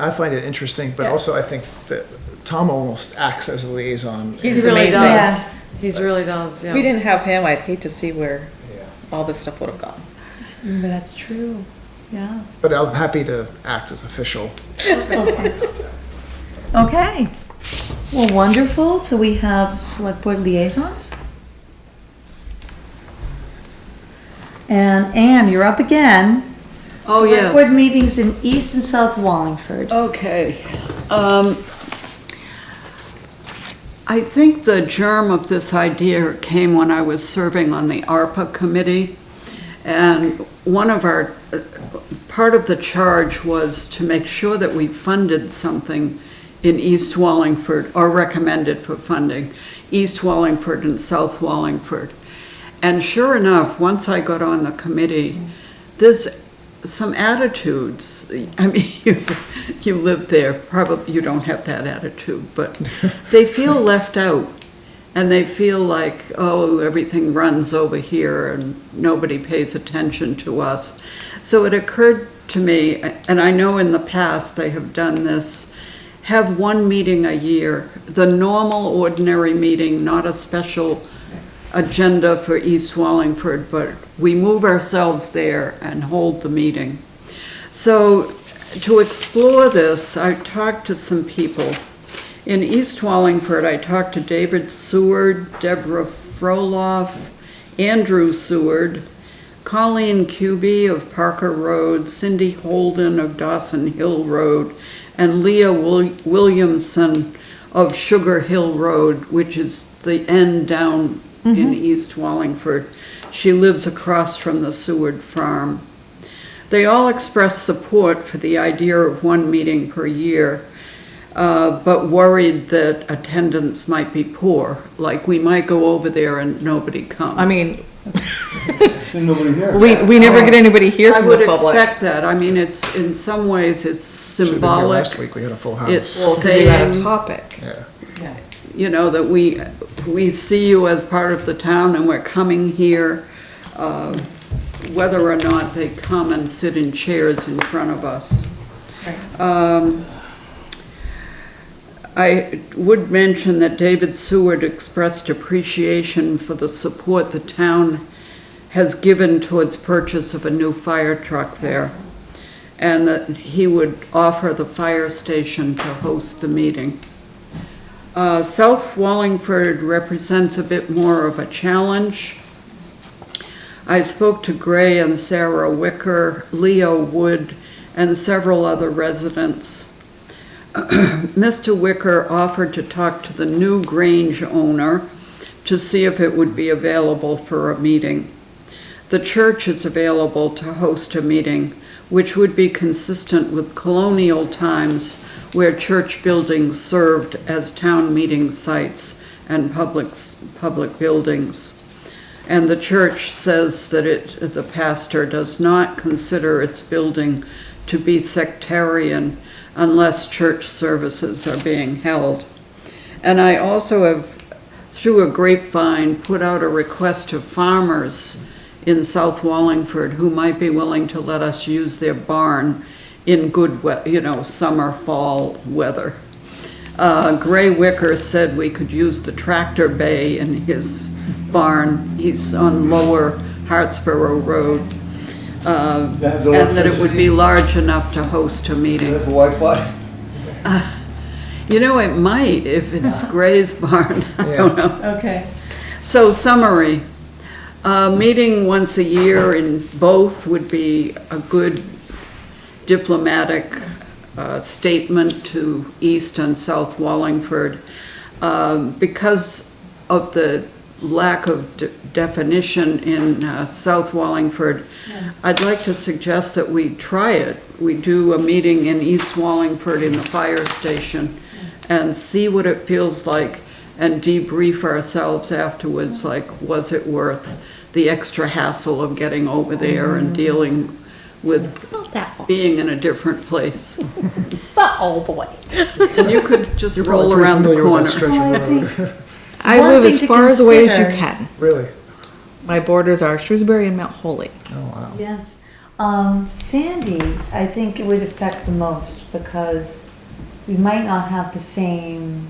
C: I find it interesting, but
G: Yeah.
C: also I think that Tom almost acts as a liaison.
B: He
G: He's
B: really
G: amazing.
B: does.
A: Yes.
B: He really does, yeah.
G: we didn't have him, I'd hate to see where
C: Yeah.
G: all this stuff would have gone.
A: But that's true, yeah.
C: But I'm happy to act as official.
A: Okay. Well, wonderful. So we have select board liaisons. And Anne, you're up again.
E: Oh,
A: Select board
E: yes.
A: meetings in East and South Wallingford.
E: Okay. I think the germ of this idea came when I was serving on the ARPA committee. And part of the charge was to make sure that we funded something in East Wallingford, or recommended for funding, East Wallingford and South Wallingford. And sure enough, once I got on the committee, there's some attitudes. I mean, you live there, probably you don't have that attitude, but they feel left out. And they feel like, oh, everything runs over here and nobody pays attention to us. So it occurred to me, and I know in the past they have done this, have one meeting a year, the normal ordinary meeting, not a special agenda for East Wallingford, but we move ourselves there and hold the meeting. So to explore this, I talked to some people. In East Wallingford, I talked to David Seward, Deborah Froloff, Andrew Seward, Colleen Cuby of Parker Road, Cindy Holden of Dawson Hill Road, and Leah Williamson of Sugar Hill Road, which is the end down in East Wallingford. She lives across from the Seward farm. They all expressed support for the idea of one meeting per year, but worried that attendance might be poor. Like, we might go over there and nobody comes.
G: I mean,
D: Nobody here.
G: we never get anybody here
E: I
G: from
E: would
G: the public.
E: expect that. I mean, it's, in some ways, it's
C: Should've been here
E: symbolic.
C: last week, we had a full house.
E: It's
G: Well, 'cause you had a
E: saying,
G: topic.
C: Yeah.
E: you know, that we see you as part of the town and we're coming here, whether or not they come and sit in chairs in front of us. I would mention that David Seward expressed appreciation for the support the town has given towards purchase of a new fire truck there, and that he would offer the fire station to host the meeting. South Wallingford represents a bit more of a challenge. I spoke to Gray and Sarah Wicker, Leo Wood, and several other residents. Mr. Wicker offered to talk to the new Grange owner to see if it would be available for a meeting. The church is available to host a meeting, which would be consistent with colonial times where church buildings served as town meeting sites and public buildings. And the church says that the pastor does not consider its building to be sectarian unless church services are being held. And I also have, through a grapevine, put out a request to farmers in South Wallingford who might be willing to let us use their barn in good, summer, fall weather. Gray Wicker said we could use the tractor bay in his barn. He's on Lower Hartsboro Road. And that it would be large enough to host a meeting.
D: Have Wi-Fi?
E: It might, if it's Gray's barn, I don't know.
A: Okay.
E: So summary, meeting once a year in both would be a good diplomatic statement to East and South Wallingford. Because of the lack of definition in South Wallingford, I'd like to suggest that we try it. We do a meeting in East Wallingford in the fire station and see what it feels like and debrief ourselves afterwards, like, was it worth the extra hassle of getting over there and dealing with
G: Not that far.
E: being in a different place?
G: It's not all the way.
E: And you could just
C: You're
E: roll
C: probably
E: around the
C: familiar with that
E: corner.
C: stretch
A: Well, I
C: of
A: think,
C: road.
G: I
A: One
G: live
A: thing
G: as
A: to
G: far as away as you
A: consider-
G: can.
C: Really?
G: My borders are Shrewsbury and Mount Holy.
C: Oh, wow.
A: yes. Sandy, I think it would affect the most because we might not have the same,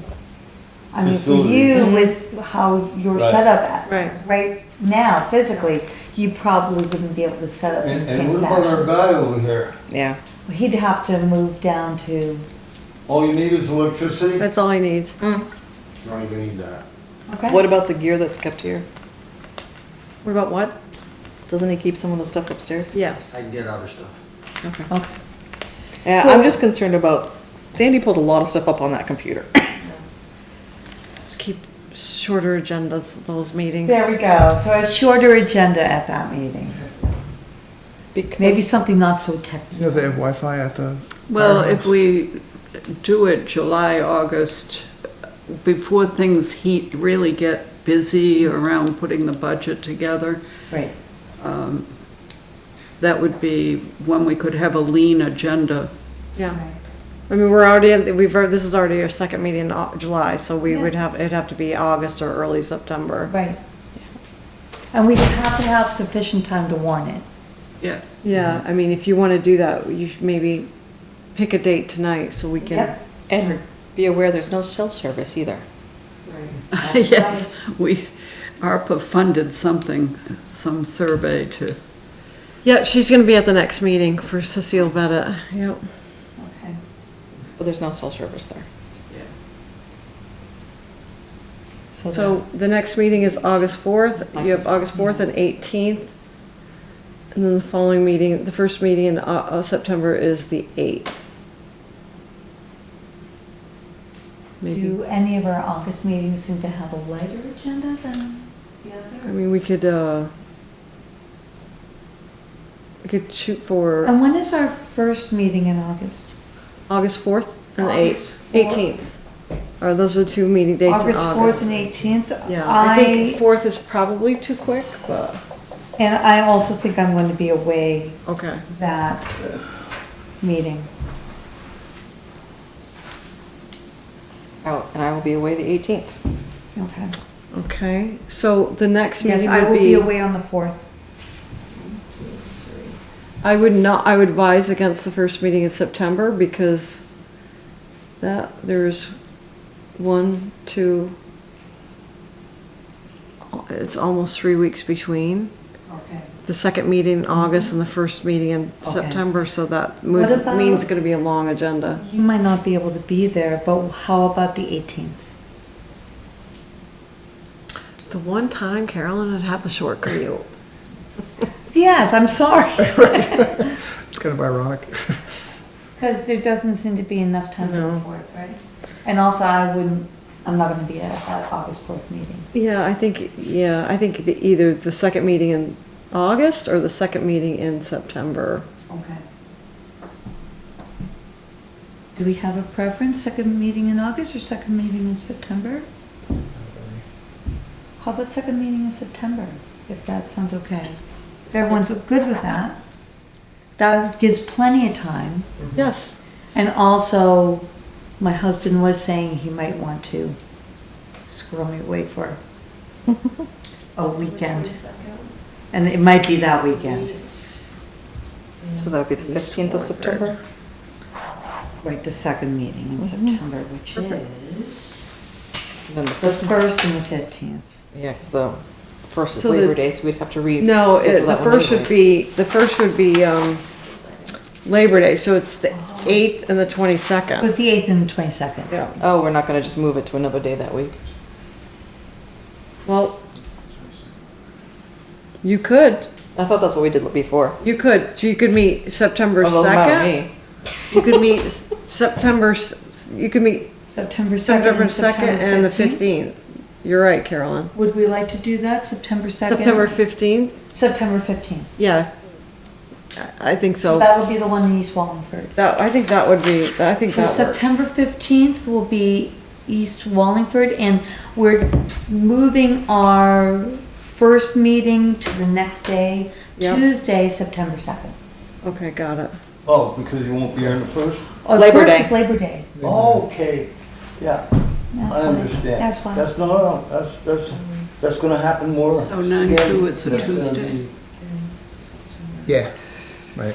A: I mean, for you,
D: Facilities.
A: with how you're
D: Right.
A: set up at,
B: Right.
A: right now, physically, you probably wouldn't be able to set up in the
D: And
A: same
D: what about our
A: fashion.
D: guy over here?
G: Yeah.
A: He'd have to move down to,
D: All you need is electricity?
B: That's all he needs.
F: Don't even need that.
A: okay?
G: What about the gear that's kept here?
B: What about what?
G: Doesn't he keep some of the stuff upstairs?
B: Yes.
F: I can get other stuff.
G: Okay.
A: Okay.
G: Yeah,
A: So-
G: I'm just concerned about, Sandy pulls a lot of stuff up on that computer.
B: Keep shorter agendas, those meetings.
A: There we go. So a shorter agenda at that meeting.
G: Because
A: Maybe something not so technical.
C: You know if they have Wi-Fi at the
E: Well,
C: firehouse?
E: if we do it July, August, before things really get busy around putting the budget together,
A: Right.
E: that would be when we could have a lean agenda.
B: Yeah. I mean, we're already, this is already our second meeting in July, so we would
A: Yes.
B: it'd have to be August or early September.
A: Right. And we have to have sufficient time to warn it.
E: Yeah.
B: Yeah, I mean, if you want to do that, you should maybe pick a date tonight so we can.
A: Yep.
G: and be aware there's no cell service either.
E: Yes, ARPA funded something, some survey to,
B: Yeah, she's gonna be at the next meeting for Cecile Bennett, yep.
A: Okay.
G: But there's no cell service there.
B: So the next meeting is August 4th, you have August 4th and 18th. And then the following meeting, the first meeting in September is the 8th. Maybe,
A: Do any of our August meetings seem to have a lighter agenda than the
B: I
A: other?
B: mean, we could shoot for
A: And when is our first meeting in August?
B: August 4th and
A: August
B: 18th. Or those are the two meeting dates in
A: August 4th
B: August.
A: and 18th?
B: Yeah, I think 4th is probably too quick, but,
A: And I also think I'm going to be away
B: okay.
A: that meeting.
G: Oh, and I will be away the 18th.
A: Okay.
B: Okay, so the next
A: Yes,
B: meeting
A: I
B: would
A: will be
B: be,
A: away on the 4th.
B: I would advise against the first meeting in September because there's 1, 2, it's almost 3 weeks between
A: Okay.
B: the second meeting in August and the first meeting in
A: Okay.
B: September, so that
A: What about-
B: means it's gonna be a long agenda.
A: You might not be able to be there, but how about the 18th?
B: The one time Carolyn would have a short commute.
A: Yes, I'm sorry.
C: It's kind of ironic.
A: Because there doesn't seem to be enough time for
B: No.
A: the 4th, right? And also I'm not going to be at that August 4th meeting.
B: Yeah, I think either the second meeting in August or the second meeting in September.
A: Okay. Do we have a preference, second meeting in August or second meeting in September? How about second meeting in September, if that sounds okay? If everyone's good with that, that gives plenty of time.
B: Yes.
A: And also, my husband was saying he might want to squirrel me away for a weekend. And it might be that weekend,
G: So that would be the 15th of September?
A: right, the second meeting in September, which is
G: And then the
A: the
G: first,
A: 1st and the 15th.
G: yeah, because the first is
B: So the-
G: Labor Day, so we'd have to
B: No,
G: reschedule that one anyways.
B: the first would be, Labor Day, so it's the 8th and the
A: So
B: 22nd.
A: it's the 8th and the 22nd.
B: Yeah,
G: Oh, we're not gonna just move it to another day that week?
B: well, you could,
G: I thought that's what we did before.
B: so you could meet September
G: Oh, doesn't matter to
B: 2nd.
G: me.
B: You could meet you could meet
A: September 2nd
B: September
A: and
B: 2nd and the 15th. You're right, Carolyn.
A: Would we like to do that, September 2nd?
B: September 15th?
A: September 15th.
B: Yeah. I think
A: So
B: so.
A: that would be the one in East Wallingford.
B: I think that would be, I think
A: So
B: that works.
A: September 15th will be East Wallingford, and we're moving our first meeting to the next day,
B: Yep.
A: Tuesday, September 2nd.
B: Okay, got it.
D: Oh, because you won't be here on the first?
A: Oh, the
G: Labor
A: first
G: Day.
A: is Labor Day.
D: Okay, yeah,
A: That's
D: I
A: fine.
D: understand.
A: That's fine.
D: That's, no, that's gonna happen more.
E: So 9/2 is a
D: That's gonna
E: Tuesday.
D: be-
C: Yeah, right.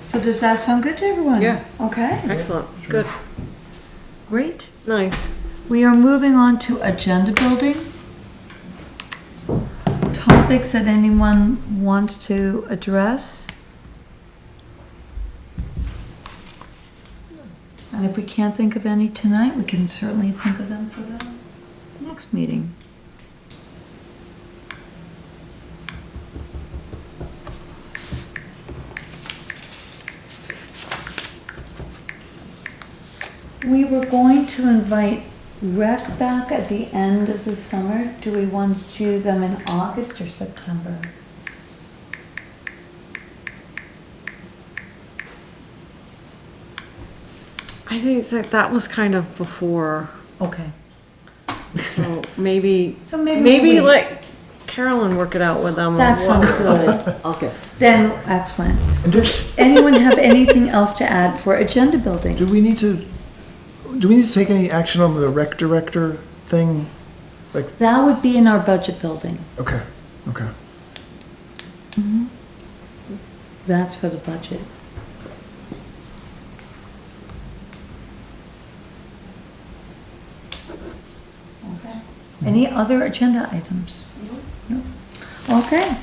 A: So does that sound good to everyone?
B: Yeah.
A: Okay,
B: Excellent, good,
A: great.
B: nice.
A: We are moving on to agenda building. Topics that anyone wants to address. And if we can't think of any tonight, we can certainly think of them for the next meeting. We were going to invite rec back at the end of the summer? Do we want to do them in August or September?
B: I think that was kind of before,
A: Okay.
B: so maybe,
A: So maybe
B: maybe
A: we-
B: let Carolyn work it out with them.
A: That sounds good.
G: Okay.
A: Then, excellent. Does anyone have anything else to add for agenda building?
C: Do we need to take any action on the rec director thing?
A: That would be in our budget building.
C: Okay, okay.
A: That's for the budget. Okay. Any other agenda items? No. Okay.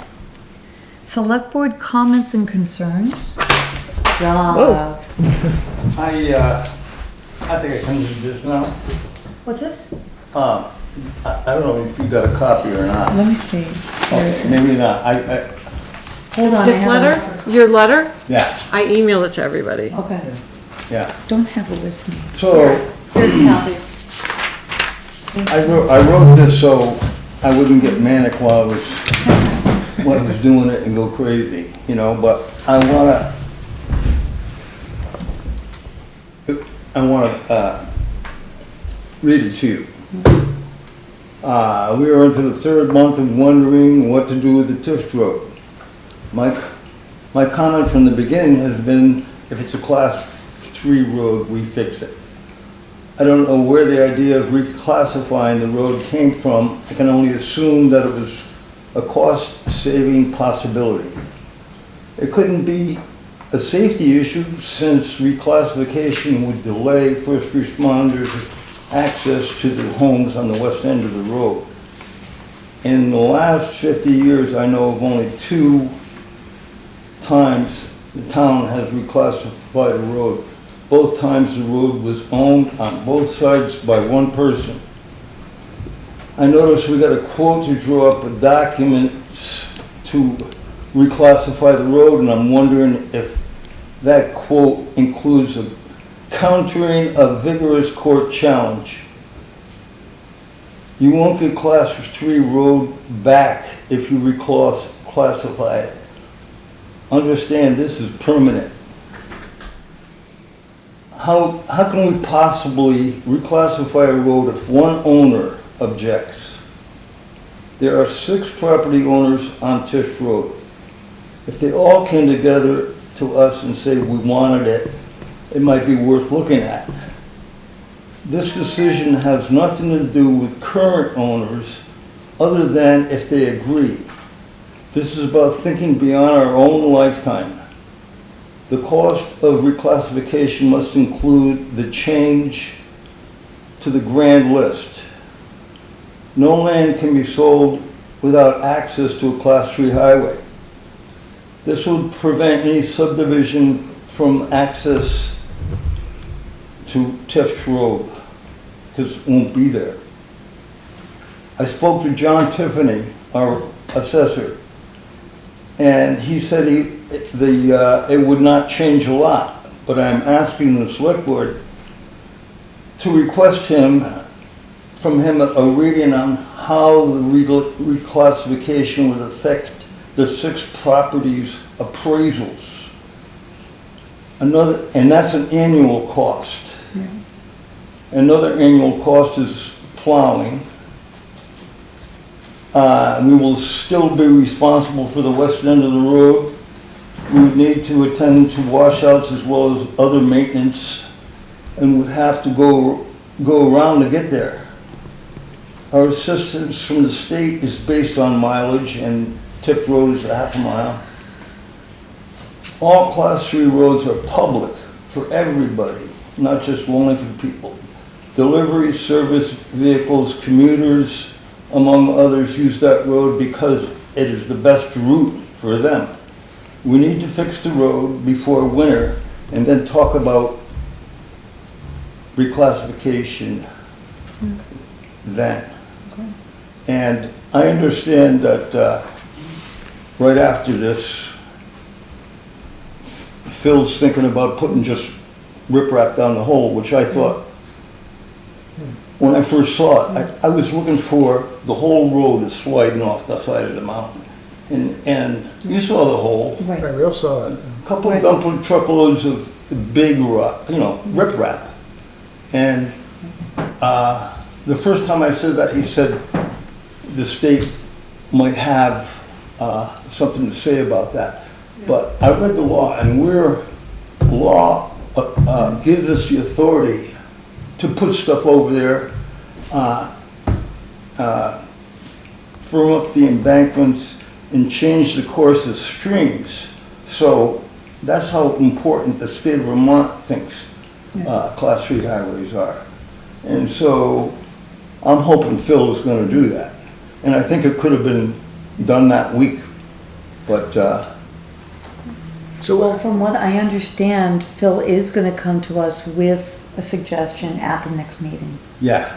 A: Select board comments and concerns? Rob.
D: I think I can do this now.
A: What's this?
D: I don't know if you got a copy or not.
A: Let me see. Where is
D: Okay,
A: it?
D: maybe not.
A: Hold on. I
B: Tiff
A: have
B: letter? Your letter?
D: Yeah,
B: I emailed it to everybody.
A: Okay.
D: yeah.
A: Don't have it with me.
D: So,
A: Here's a copy.
D: I wrote this so I wouldn't get manic while I was doing it and go crazy, you know, but I wanna read it to you. We are into the third month of wondering what to do with the Tifft Road. My comment from the beginning has been, if it's a class 3 road, we fix it. I don't know where the idea of reclassifying the road came from. I can only assume that it was a cost-saving possibility. It couldn't be a safety issue since reclassification would delay first responders' access to the homes on the west end of the road. In the last 50 years, I know of only 2 times the town has reclassified a road. Both times the road was owned on both sides by one person. I noticed we got a quote to draw up a document to reclassify the road, and I'm wondering if that quote includes a countering a vigorous court challenge. You won't get class 3 road back if you reclassify it. Understand, this is permanent. How can we possibly reclassify a road if one owner objects? There are 6 property owners on Tifft Road. If they all came together to us and say we wanted it, it might be worth looking at. This decision has nothing to do with current owners other than if they agree. This is about thinking beyond our own lifetime. The cost of reclassification must include the change to the grand list. No land can be sold without access to a class 3 highway. This would prevent any subdivision from access to Tifft Road, because it won't be there. I spoke to John Tiffany, our assessor, and he said it would not change a lot, but I'm asking the select board to request from him a reading on how the reclassification would affect the 6 properties appraisals. And that's an annual cost.
A: Yeah.
C: Another annual cost is plowing. We will still be responsible for the west end of the road. We would need to attend to washouts as well as other maintenance, and would have to go around to get there. Our assistance from the state is based on mileage, and Tifft Road is a half a mile. All class 3 roads are public for everybody, not just Wallingford people. Delivery service vehicles, commuters, among others, use that road because it is the best route for them. We need to fix the road before winter and then talk about reclassification then. And I understand that right after this, Phil's thinking about putting just riprap down the hole, which I thought when I first saw it, I was looking for the whole road is sliding off the side of the mountain. And you saw the hole,
A: Right.
H: I real saw it.
C: a couple
A: Right.
C: dumping truckloads of big rock, riprap. And, the first time I said that, he said the state might have, something to say about that. But I read the law, and law gives us the authority to put stuff over there, firm up the embankments, and change the course of streams. So that's how important the state of Vermont thinks Class 3 highways are. And so I'm hoping Phil is going to do that. And I think it could have been done that week, but
A: Well, from what I understand, Phil is gonna come to us with a suggestion at the next meeting.
C: yeah.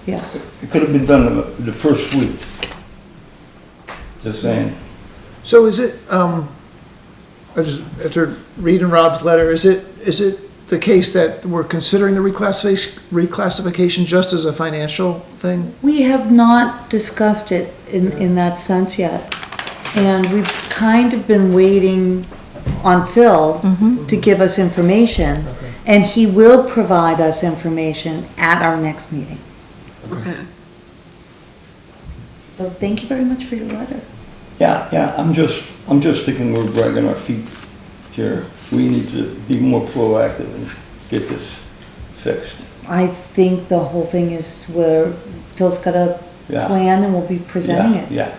A: Yes.
C: It could have been done the first week. Just saying.
H: So is it, after reading Rob's letter, is it the case that we're considering the reclassification just as a financial thing?
A: We have not discussed it in that sense yet. And we've kind of been waiting on Phil to give us information. And he will provide us information at our next meeting.
E: Okay.
A: So thank you very much for your letter.
C: Yeah, I'm just thinking we're dragging our feet here. We need to be more proactive and get this fixed.
A: I think the whole thing is where Phil's got a
C: Yeah.
A: plan and we'll be presenting it.
C: Yeah,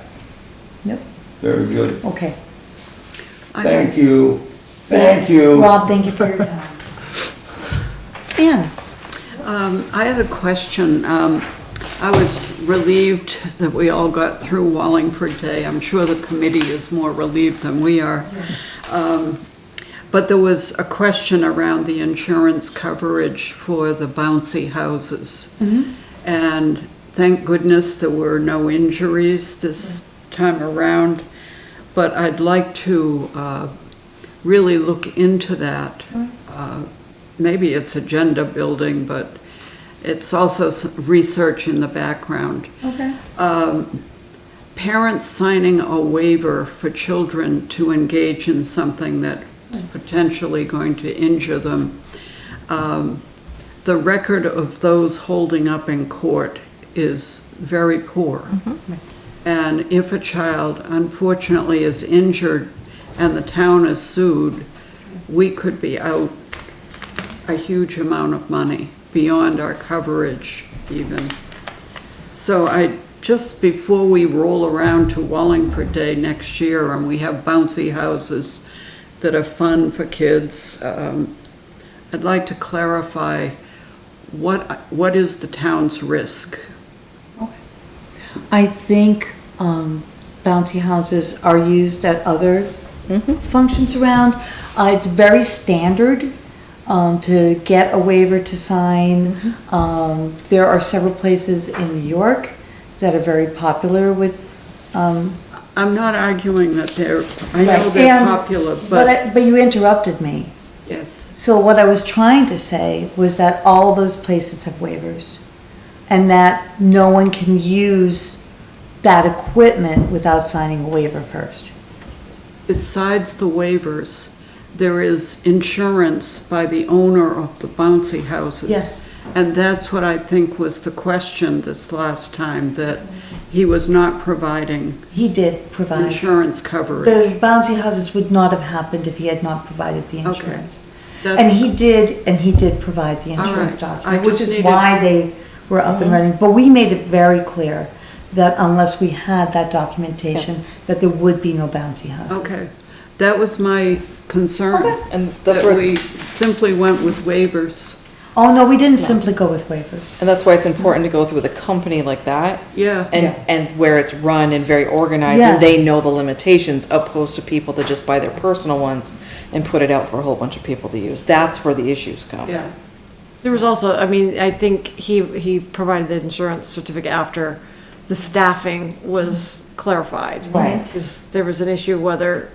A: Yep,
C: very good.
A: okay.
C: Thank you.
A: Rob, thank you for your time. Ann?
E: I had a question. I was relieved that we all got through Wallingford Day. I'm sure the committee is more relieved than we are. But there was a question around the insurance coverage for the bouncy houses. And thank goodness there were no injuries this time around. But I'd like to really look into that. Maybe it's agenda building, but it's also research in the background.
A: Okay.
E: Parents signing a waiver for children to engage in something that's potentially going to injure them. The record of those holding up in court is very poor. And if a child unfortunately is injured and the town is sued, we could be out a huge amount of money beyond our coverage even. So just before we roll around to Wallingford Day next year and we have bouncy houses that are fun for kids, I'd like to clarify what is the town's risk?
A: I think bouncy houses are used at other functions around. It's very standard to get a waiver to sign. There are several places in New York that are very popular with.
E: I'm not arguing that I know
A: Right,
E: they're
A: and-
E: popular, but
A: But you interrupted me.
E: yes.
A: So what I was trying to say was that all of those places have waivers and that no one can use that equipment without signing a waiver first.
E: Besides the waivers, there is insurance by the owner of the bouncy houses.
A: Yes.
E: And that's what I think was the question this last time, that he was not providing
A: He did provide.
E: insurance coverage.
A: The bouncy houses would not have happened if he had not provided the
E: Okay.
A: insurance.
E: That's-
A: And he did provide the
E: All
A: insurance
E: right. I
A: document, which
E: just
A: is
E: needed-
A: why they were up and running. But we made it very clear that unless we had that documentation, that there would be no bouncy houses.
E: Okay, that was my concern.
A: Okay.
G: And that's
E: That
G: where,
E: we simply went with waivers.
A: Oh, no, we didn't simply go with waivers.
G: and that's why it's important to go through with a company like that.
E: Yeah.
G: And where it's run and very organized and
A: Yes.
G: they know the limitations opposed to people that just buy their personal ones and put it out for a whole bunch of people to use. That's where the issues come.
E: Yeah.
B: There was also, I mean, I think he provided the insurance certificate after the staffing was clarified.
A: Right.
B: Because there was an issue whether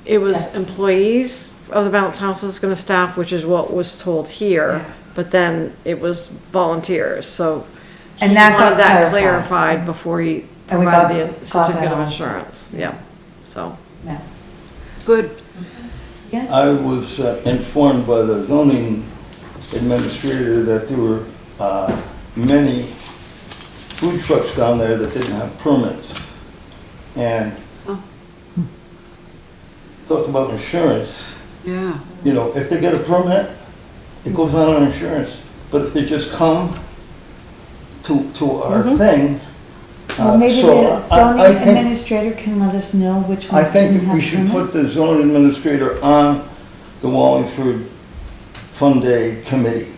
B: it was
A: Yes.
B: employees of the bounce house is gonna staff, which is what was told here, but then it was volunteers, so.
A: And
B: he
A: that got
B: wanted that
A: clarified.
B: clarified before he
A: And we got-
B: provided
A: got
B: the certificate
A: that
B: of
A: also.
B: insurance, yeah, so.
A: Yeah.
E: Good.
A: Yes?
C: I was informed by the zoning administrator that there were many food trucks down there that didn't have permits. And talk about insurance,
E: Yeah.
C: you know, if they get a permit, it goes on insurance. But if they just come to our thing,
A: Well, maybe
C: so
A: the zoning
C: I think,
A: administrator can let us know which
C: I
A: ones
C: think
A: didn't
C: that we
A: have
C: should put the
A: permits.
C: zoning administrator on the Wallingford Fun Day Committee.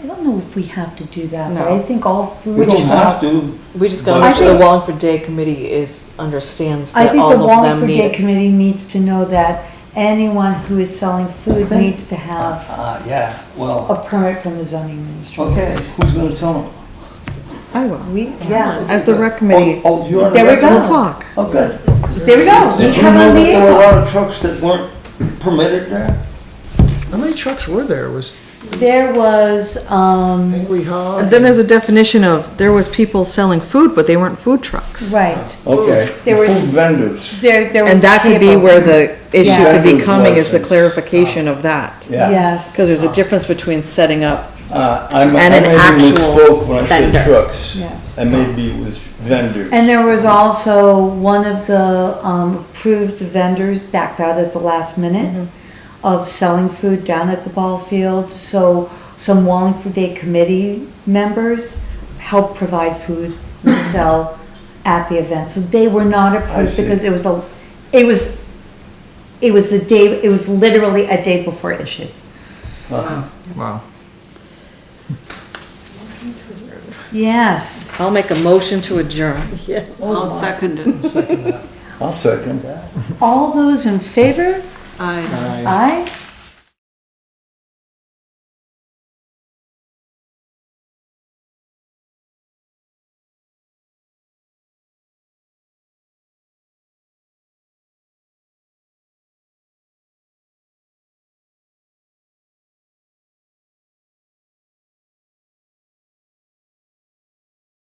A: I don't know if we have to do that, but
G: No.
A: I think all food.
C: We don't have
A: truck-
C: to.
G: We just gotta
C: But-
G: make sure the
A: I think-
G: Wallingford Day Committee understands
A: I
G: that
A: think
G: all
A: the
G: of them
A: Wallingford Day
G: need.
A: Committee needs to know that anyone who is selling food
C: think-
A: needs to have
C: Yeah,
A: a
C: well,
A: permit from the zoning administrator.
C: okay, who's gonna tell them?
G: I will.
A: Yes,
G: As the rec committee,
C: Oh, you're on the
A: There we
C: record?
A: go.
G: we'll talk.
C: Oh, good.
A: there we go.
C: Did you
A: Have a
C: know that there were a
A: liaison.
C: lot of trucks that weren't permitted there?
H: How many trucks were there? Was
A: There was,
H: Angry Hog?
G: And then there's a definition of, there was people selling food, but they weren't food trucks.
A: right,
C: Okay,
A: There were-
C: food vendors,
A: there was
G: And that could be
A: tables.
G: where the issue
A: Yes.
G: could be coming, is the
C: License.
G: clarification of that.
C: yeah.
A: Yes,
G: Because there's a difference between setting up,
C: I
G: And an
C: maybe
G: actual
C: misspoke when I said
G: vendor.
C: trucks.
A: yes.
C: I maybe it was vendors.
A: And there was also one of the approved vendors backed out at the last minute of selling food down at the ball field. So some Wallingford Day committee members helped provide food to sell at the event. So they were not approved
C: see.
A: because it was the day, it was literally a day before it issued.
H: Wow.
A: Yes.
G: I'll make a motion to adjourn.
E: I'll second it.
C: I'll second that.
A: All those in favor?
E: Aye.
A: Aye.